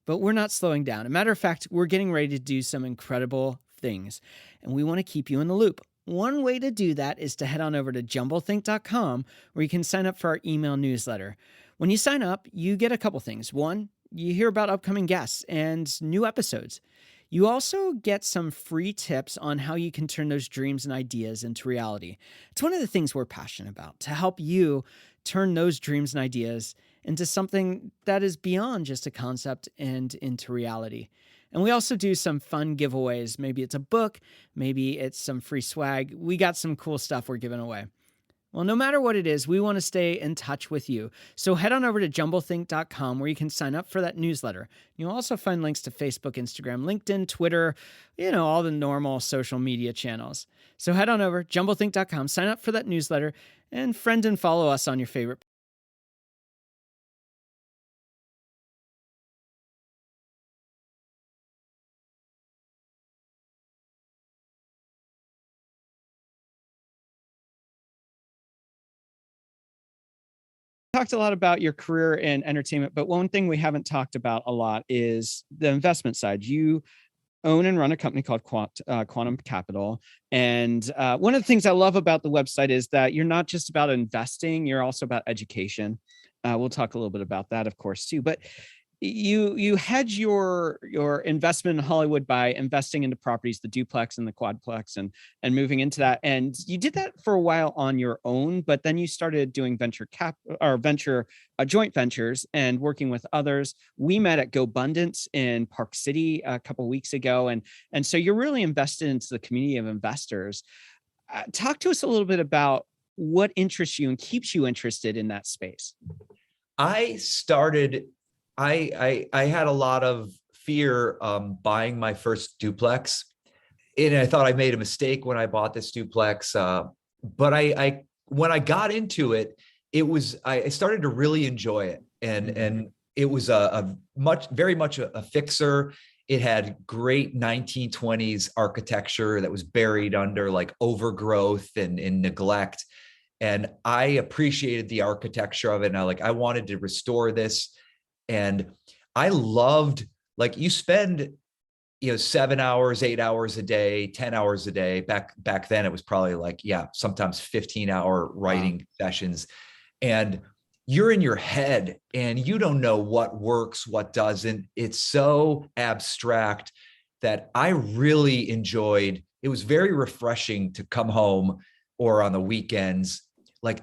But we're not slowing down. As a matter of fact, we're getting ready to do some incredible things, and we want to keep you in the loop. One way to do that is to head on over to jumbleThink.com, where you can sign up for our email newsletter. When you sign up, you get a couple things. One, you hear about upcoming guests and new episodes. You also get some free tips on how you can turn those dreams and ideas into reality. It's one of the things we're passionate about, to help you turn those dreams and ideas into something that is beyond just a concept and into reality. And we also do some fun giveaways. Maybe it's a book, maybe it's some free swag. We got some cool stuff we're giving away. Well, no matter what it is, we want to stay in touch with you. So head on over to jumbleThink.com, where you can sign up for that newsletter. You'll also find links to Facebook, Instagram, LinkedIn, Twitter, all the normal social media channels. So head on over, jumbleThink.com, sign up for that newsletter, and friend and follow us on your favorite. Talked a lot about your career in entertainment, but one thing we haven't talked about a lot is the investment side. You own and run a company called Quantum Capital. And one of the things I love about the website is that you're not just about investing, you're also about education. We'll talk a little bit about that, of course, too. But you hedge your investment in Hollywood by investing into properties, the duplex and the quadplex, and moving into that. And you did that for a while on your own, but then you started doing joint ventures and working with others. We met at GoBundance in Park City a couple of weeks ago, and so you're really invested into the community of investors. Talk to us a little bit about what interests you and keeps you interested in that space. I had a lot of fear buying my first duplex, and I thought I made a mistake when I bought this duplex. But I when I got into it, I started to really enjoy it, and it was very much a fixer. It had great 1920s architecture that was buried under like overgrowth and neglect, and I appreciated the architecture of it. And I wanted to restore this. And I loved, like, you spend, 7 hours, 8 hours a day, 10 hours a day. Back then it was probably sometimes 15-hour writing sessions. And you're in your head and you don't know what works, what doesn't. It's so abstract that I really enjoyed. It was very refreshing to come home or on the weekends,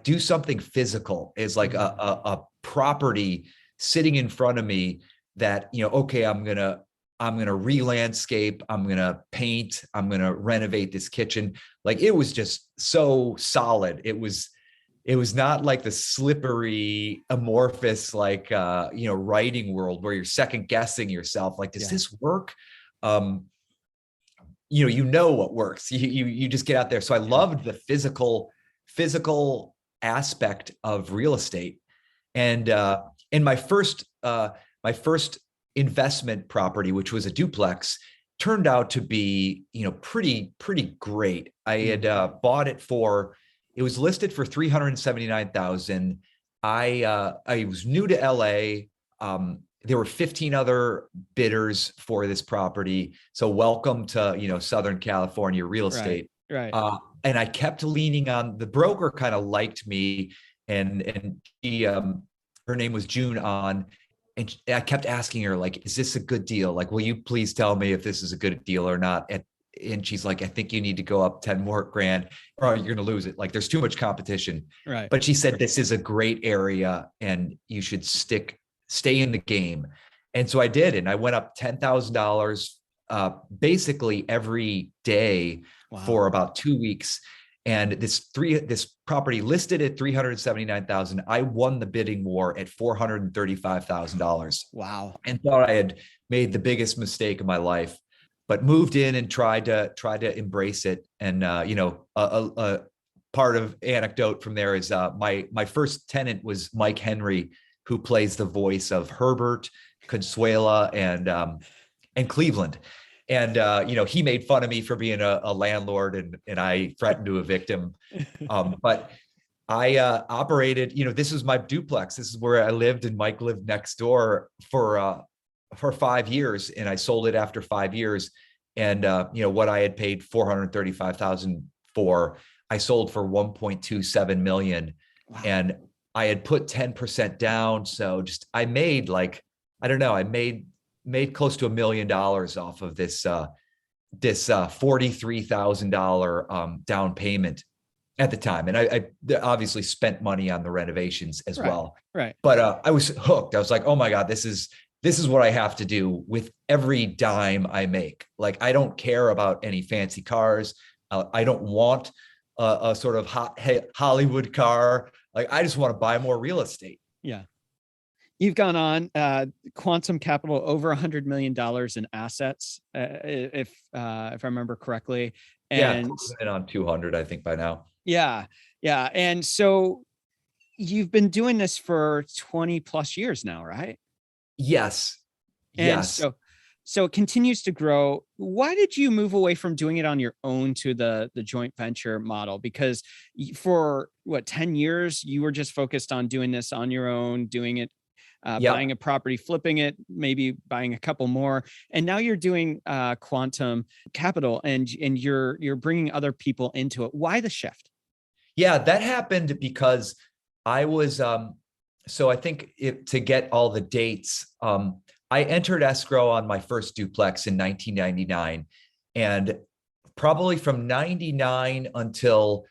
do something physical. Is like a property sitting in front of me that, okay, I'm going to re-landscape, I'm going to paint, I'm going to renovate this kitchen. It was just so solid. It was not like the slippery, amorphous, writing world where you're second guessing yourself. Does this work? What works. You just get out there. So I loved the physical aspect of real estate. And my first investment property, which was a duplex, turned out to be, pretty great. I had bought it it was listed for $379,000. I was new to LA. there were 15 other bidders for this property. So welcome to, Southern California real estate. Right. And I kept leaning on the broker, kind of liked me, and she, her name was June on, and I kept asking her, like, is this a good deal? Like, will you please tell me if this is a good deal or not? And she's like, I think you need to go up 10 more grand or you're going to lose it. Like, there's too much competition. Right. But she said, this is a great area and you should stay in the game. And so I did. And I went up $10,000 basically every day for about 2 weeks. And this property listed at $379,000. I won the bidding war at $435,000. Wow. And thought I had made the biggest mistake of my life, but moved in and tried to embrace it. And a part of anecdote from there is my first tenant was Mike Henry, who plays the voice of Herbert, Consuela, and Cleveland. And he made fun of me for being a landlord, and I threatened to evict him. But I operated. This is my duplex. This is where I lived, and Mike lived next door for 5 years, and I sold it after 5 years. And what I had paid $435,000 for, I sold for $1.27 million. Wow. And I had put 10% down. So I made I made close to $1 million off of this $43,000 down payment at the time. And I obviously spent money on the renovations as well. Right. But I was hooked. I was like, oh my God, this is what I have to do with every dime I make. Like, I don't care about any fancy cars. I don't want a sort of Hollywood car. Like, I just want to buy more real estate. Yeah. You've gone on Quantum Capital, over $100 million in assets, if I remember correctly. And on 200, I think by now. Yeah. And so you've been doing this for 20 plus years now, right? Yes. And yes. So it continues to grow. Why did you move away from doing it on your own to the joint venture model? Because for 10 years, you were just focused on doing this on your own, doing it, buying a property, flipping it, maybe buying a couple more. And now you're doing Quantum Capital, and you're bringing other people into it. Why the shift? Yeah, that happened because I was, so I think to get all the dates, I entered escrow on my first duplex in 1999, and probably from 99 until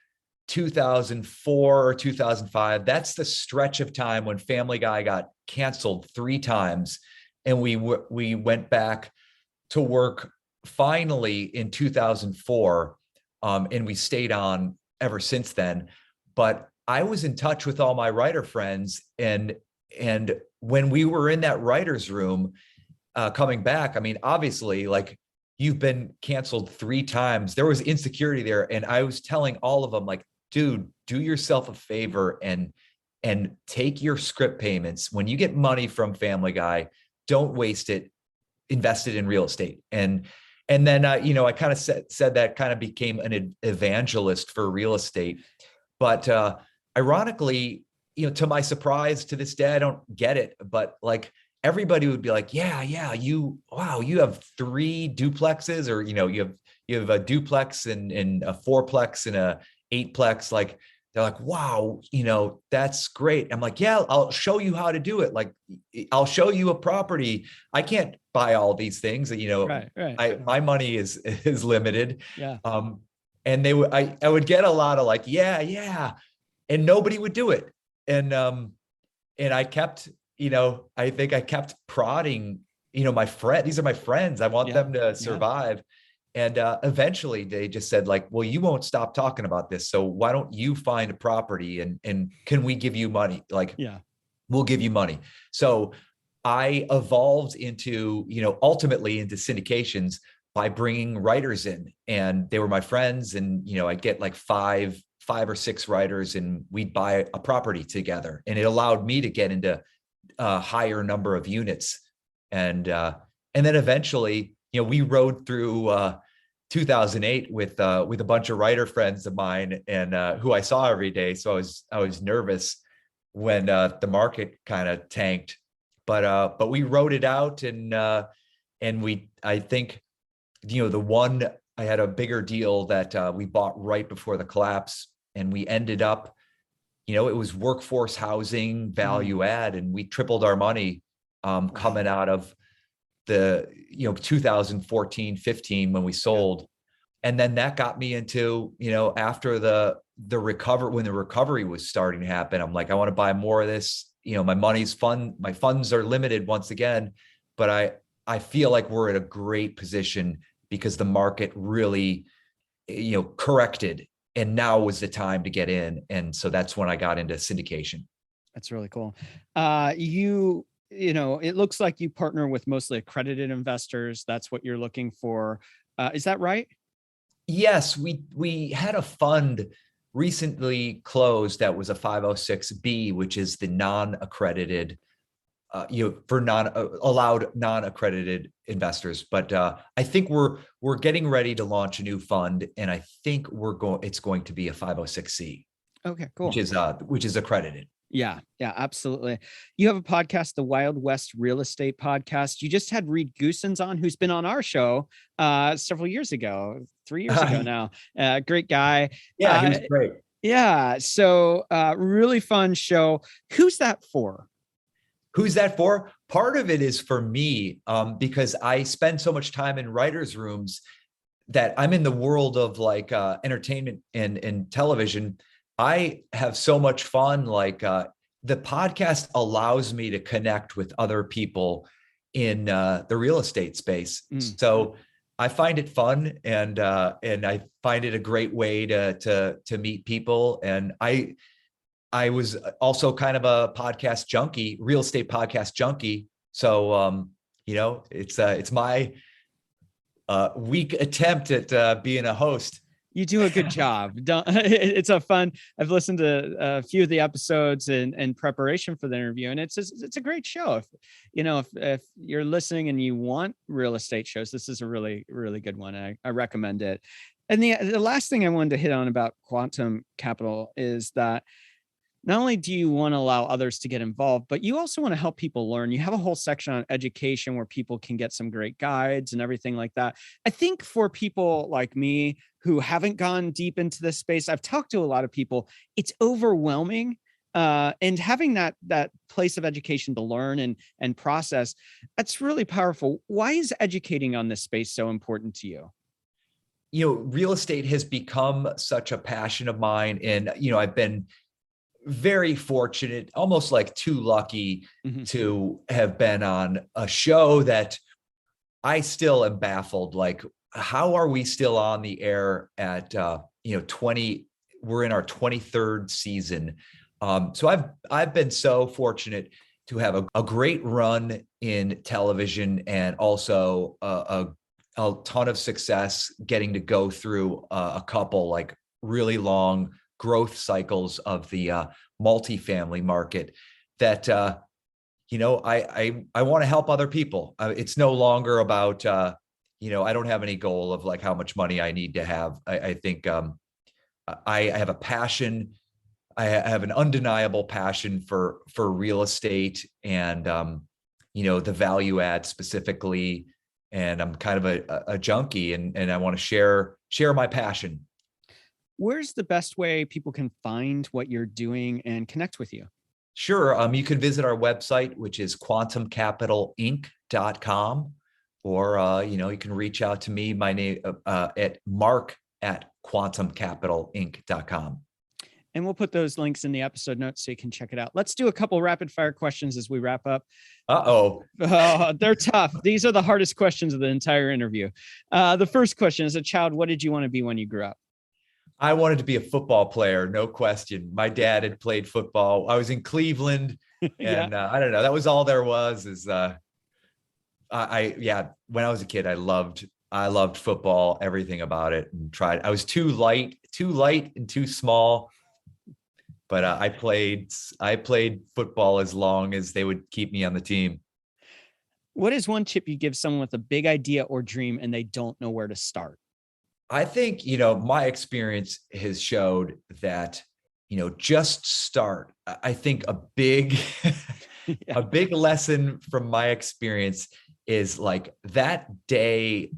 2004 or 2005, that's the stretch of time when Family Guy got canceled 3 times. And we went back to work finally in 2004. And we stayed on ever since then. But I was in touch with all my writer friends, and when we were in that writer's room, coming back, I mean, obviously, like, you've been canceled 3 times. There was insecurity there. And I was telling all of them, like, dude, do yourself a favor and take your script payments. When you get money from Family Guy, don't waste it, invest it in real estate. And then, I kind of said that, kind of became an evangelist for real estate. But ironically, to my surprise, to this day, I don't get it. But like, everybody would be like, yeah, you have 3 duplexes, or, you have a duplex and a 4-plex and a 8-plex. Like, they're like, wow, that's great. I'm like, yeah, I'll show you how to do it. Like, I'll show you a property. I can't buy all these things. Right. My money is limited. Yeah. And I would get a lot of like, yeah, and nobody would do it. And I kept, I think I kept prodding, my friend. These are my friends. I want them to survive. Yeah. And eventually they just said, like, well, you won't stop talking about this, so why don't you find a property and can we give you money? Like, we'll give you money. So I evolved into, ultimately into syndications by bringing writers in, and they were my friends. And, I'd get like five or 6 writers, and we'd buy a property together, and it allowed me to get into a higher number of units. And then eventually, we rode through 2008 with a bunch of writer friends of mine, and who I saw every day. So I was nervous when the market kind of tanked, but we wrote it out, and I think, the one, I had a bigger deal that we bought right before the collapse, and we ended up, it was workforce housing value add, and we tripled our money coming out of the 2014, 15 when we sold. And then that got me into, after the recovery, when the recovery was starting to happen, I'm like, I want to buy more of this. My funds are limited once again, but I feel like we're at a great position because the market really, corrected, and now was the time to get in. And so that's when I got into syndication. That's really cool. It looks like you partner with mostly accredited investors. That's what you're looking for. Is that right? Yes, we had a fund recently closed that was a 506B, which is the non-accredited, for allowed non-accredited investors. But I think we're getting ready to launch a new fund, and I think it's going to be a 506C. Okay, cool. Which is accredited. Yeah, absolutely. You have a podcast, the Wild West Real Estate Podcast. You just had Reed Goosens on, who's been on our show several years ago, 3 years ago now. Great guy. Yeah, he was great. Yeah, so really fun show. Who's that for? Who's that for? Part of it is for me, because I spend so much time in writers' rooms that I'm in the world of like entertainment and television. I have so much fun. Like the podcast allows me to connect with other people in the real estate space. So I find it fun, and I find it a great way to meet people. And I was also kind of a podcast junkie, real estate podcast junkie. So it's my weak attempt at being a host. You do a good job. It's a fun. I've listened to a few of the episodes in preparation for the interview, and it's a great show. If you're listening and you want real estate shows, this is a really, really good one. I recommend it. And the last thing I wanted to hit on about Quantum Capital is that not only do you want to allow others to get involved, but you also want to help people learn. You have a whole section on education where people can get some great guides and everything like that. I think for people like me who haven't gone deep into this space, I've talked to a lot of people, it's overwhelming. And having that place of education to learn and process, that's really powerful. Why is educating on this space so important to you? Real estate has become such a passion of mine. And, I've been very fortunate, almost like too lucky to have been on a show that I still am baffled. Like, how are we still on the air at, 20, we're in our 23rd season. So I've been so fortunate to have a great run in television, and also a ton of success getting to go through a couple like really long growth cycles of the multifamily market that, I want to help other people. It's no longer about, I don't have any goal of like how much money I need to have. I think I have a passion. I have an undeniable passion for real estate and, the value add specifically. And I'm kind of a junkie, and I want to share my passion. Where's the best way people can find what you're doing and connect with you? Sure. You can visit our website, which is quantumcapitalinc.com, or, you can reach out to me, my name at mark@quantumcapitalinc.com. And we'll put those links in the episode notes so you can check it out. Let's do a couple rapid fire questions as we wrap up. Oh, they're tough. These are the hardest questions of the entire interview. The first question: as a child, what did you want to be when you grew up? I wanted to be a football player, no question. My dad had played football. I was in Cleveland, and I don't know. That was all there was. When I was a kid, I loved football, everything about it, and tried. I was too light and too small, but I played football as long as they would keep me on the team. What is one tip you give someone with a big idea or dream and they don't know where to start? I think, my experience has showed that, just start. I think a big, A big lesson from my experience is like that day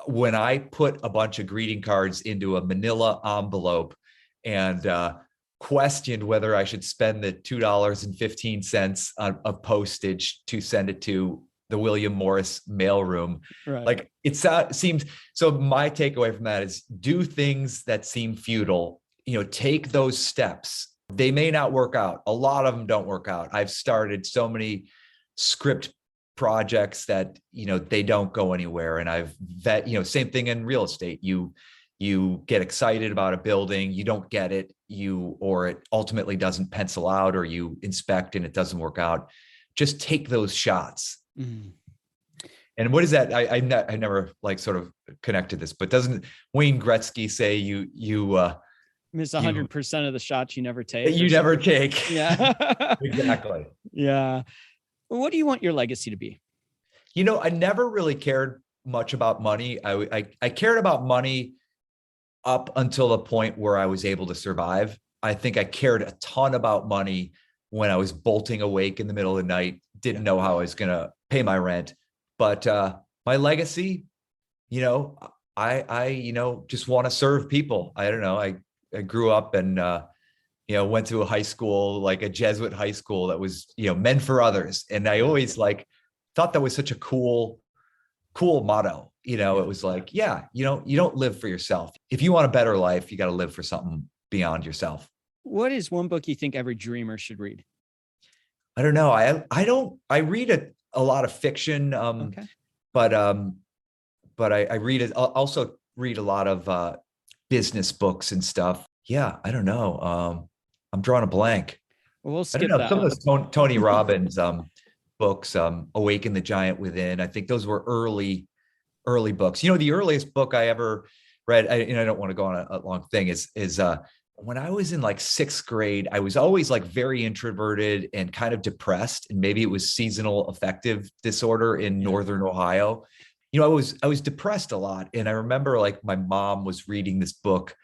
when I put a bunch of greeting cards into a manila envelope and questioned whether I should spend the $2.15 of postage to send it to the William Morris mailroom. Right. Like it seems, so my takeaway from that is do things that seem futile, take those steps. They may not work out. A lot of them don't work out. I've started so many script projects that, they don't go anywhere. And same thing in real estate. You get excited about a building, you don't get it, or it ultimately doesn't pencil out, or you inspect and it doesn't work out. Just take those shots. Mm. And what is that? I never like sort of connected this, but doesn't Wayne Gretzky say you miss 100% of the shots you never take? You never take. Yeah. Exactly. Yeah. What do you want your legacy to be? I never really cared much about money. I cared about money up until the point where I was able to survive. I think I cared a ton about money when I was bolting awake in the middle of the night, didn't know how I was going to pay my rent. But my legacy, I just want to serve people. I don't know. I grew up and, went to a high school, like a Jesuit high school that was, meant for others. And I always thought that was such a cool motto. It was like, you don't live for yourself. If you want a better life, you got to live for something beyond yourself. What is one book you think every dreamer should read? I don't know. I read a lot of fiction, but I read it. I'll also read a lot of business books and stuff. Yeah, I don't know. I'm drawing a blank. Well, we'll skip that. Some of those Tony Robbins books, Awaken the Giant Within. I think those were early books. The earliest book I ever read, I don't want to go on a long thing, is when I was in like 6th grade. I was always like very introverted and kind of depressed, and maybe it was seasonal affective disorder in Northern Ohio. I was depressed a lot, and I remember like my mom was reading this book,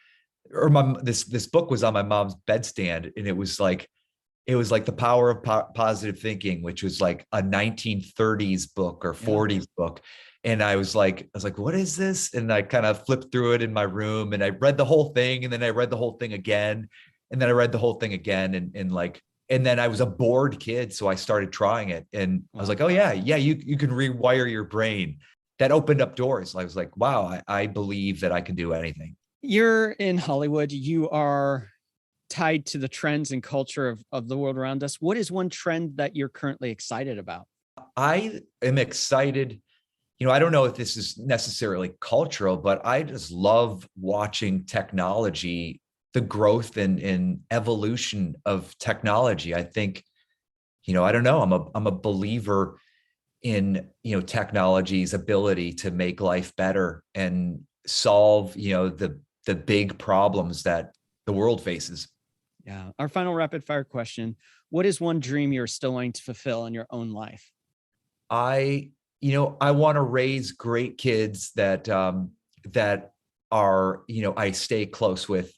or this book was on my mom's bedstand, and it was like The Power of Positive Thinking, which was like a 1930s book or 40s book. And I was like, what is this? And I kind of flipped through it in my room, and I read the whole thing, and then I read the whole thing again, and then I read the whole thing again, and then I was a bored kid, so I started trying it, and I was like, oh yeah, you can rewire your brain. That opened up doors. I was like, wow, I believe that I can do anything. You're in Hollywood. You are tied to the trends and culture of the world around us. What is one trend that you're currently excited about? I am excited. I don't know if this is necessarily cultural, but I just love watching technology, the growth and evolution of technology. I think, I don't know, I'm a believer in, technology's ability to make life better and solve, the big problems that the world faces. Yeah. Our final rapid fire question. What is one dream you're still wanting to fulfill in your own life? I want to raise great kids that are, I stay close with,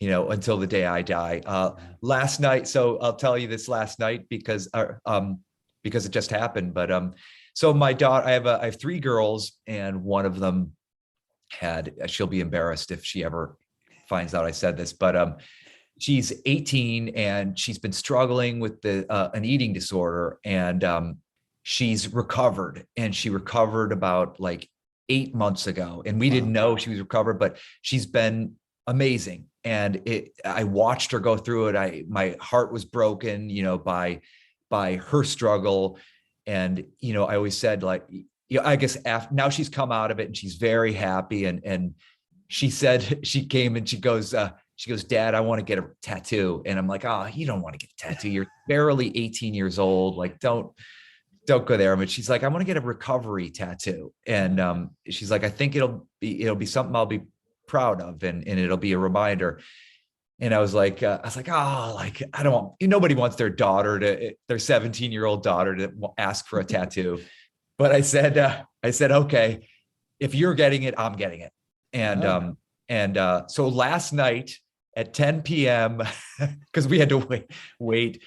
until the day I die. Last night, so I'll tell you this last night because it just happened. But so my daughter, I have 3 girls, and one of them she'll be embarrassed if she ever finds out I said this, but she's 18 and she's been struggling with an eating disorder, and she's recovered, and she recovered about like 8 months ago, and we didn't know she was recovered, but she's been amazing. And I watched her go through it. My heart was broken, by her struggle. And, I always said, like, I guess now she's come out of it and she's very happy. And she said, she came and she goes, Dad, I want to get a tattoo. And I'm like, oh, you don't want to get a tattoo. You're barely 18 years old. Like, don't go there. But she's like, I want to get a recovery tattoo. And she's like, I think it'll be something I'll be proud of, and it'll be a reminder. And I was like, oh, like, I don't want, nobody wants their 17-year-old daughter to ask for a tattoo. But I said, okay, if you're getting it, I'm getting it. And so last night at 10 p.m. because we had to wait.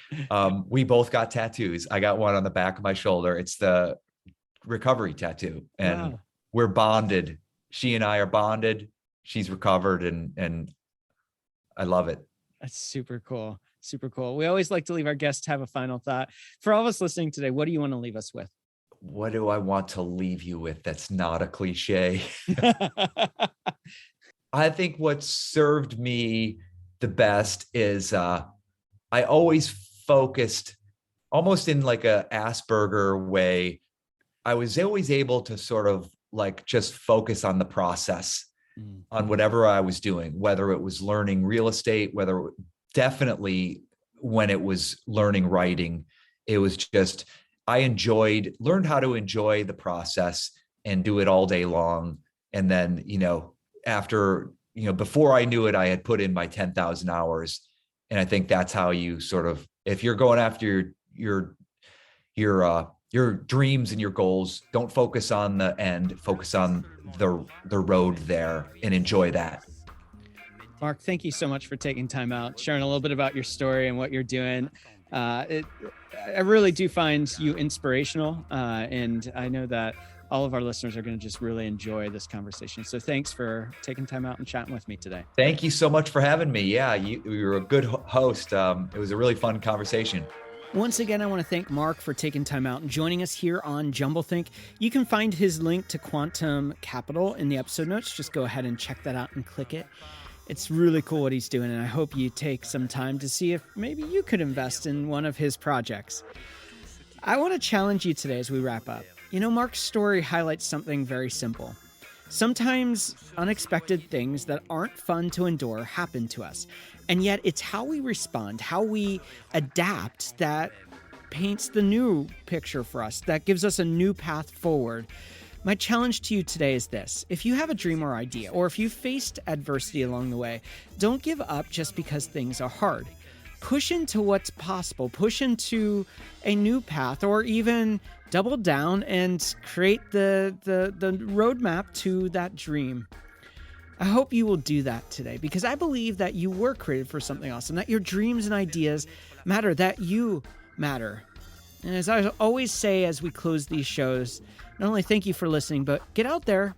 We both got tattoos. I got one on the back of my shoulder. It's the recovery tattoo, and we're bonded. She and I are bonded. She's recovered, and I love it. That's super cool. Super cool. We always like to leave our guests have a final thought. For all of us listening today, what do you want to leave us with? What do I want to leave you with that's not a cliche? I think what served me the best is I always focused almost in like a Asperger way. I was always able to sort of like just focus on the process, on whatever I was doing, whether it was learning real estate, definitely when it was learning writing, it was just, I learned how to enjoy the process and do it all day long. And then, before I knew it, I had put in my 10,000 hours. And I think that's how you sort of, if you're going after your dreams and your goals, don't focus on the end, focus on the road there and enjoy that. Mark, thank you so much for taking time out, sharing a little bit about your story and what you're doing. I really do find you inspirational. And I know that all of our listeners are going to just really enjoy this conversation. So thanks for taking time out and chatting with me today. Thank you so much for having me. Yeah, you were a good host. It was a really fun conversation. Once again, I want to thank Mark for taking time out and joining us here on jumbleThink. You can find his link to Quantum Capital in the episode notes. Just go ahead and check that out and click it. It's really cool what he's doing, and I hope you take some time to see if maybe you could invest in one of his projects. I want to challenge you today as we wrap up. Mark's story highlights something very simple. Sometimes unexpected things that aren't fun to endure happen to us, and yet it's how we respond, how we adapt that paints the new picture for us, that gives us a new path forward. My challenge to you today is this. If you have a dream or idea, or if you faced adversity along the way, don't give up just because things are hard. Push into what's possible, push into a new path, or even double down and create the roadmap to that dream. I hope you will do that today, because I believe that you were created for something else, and that your dreams and ideas matter, that you matter. And as I always say as we close these shows, not only thank you for listening, but get out there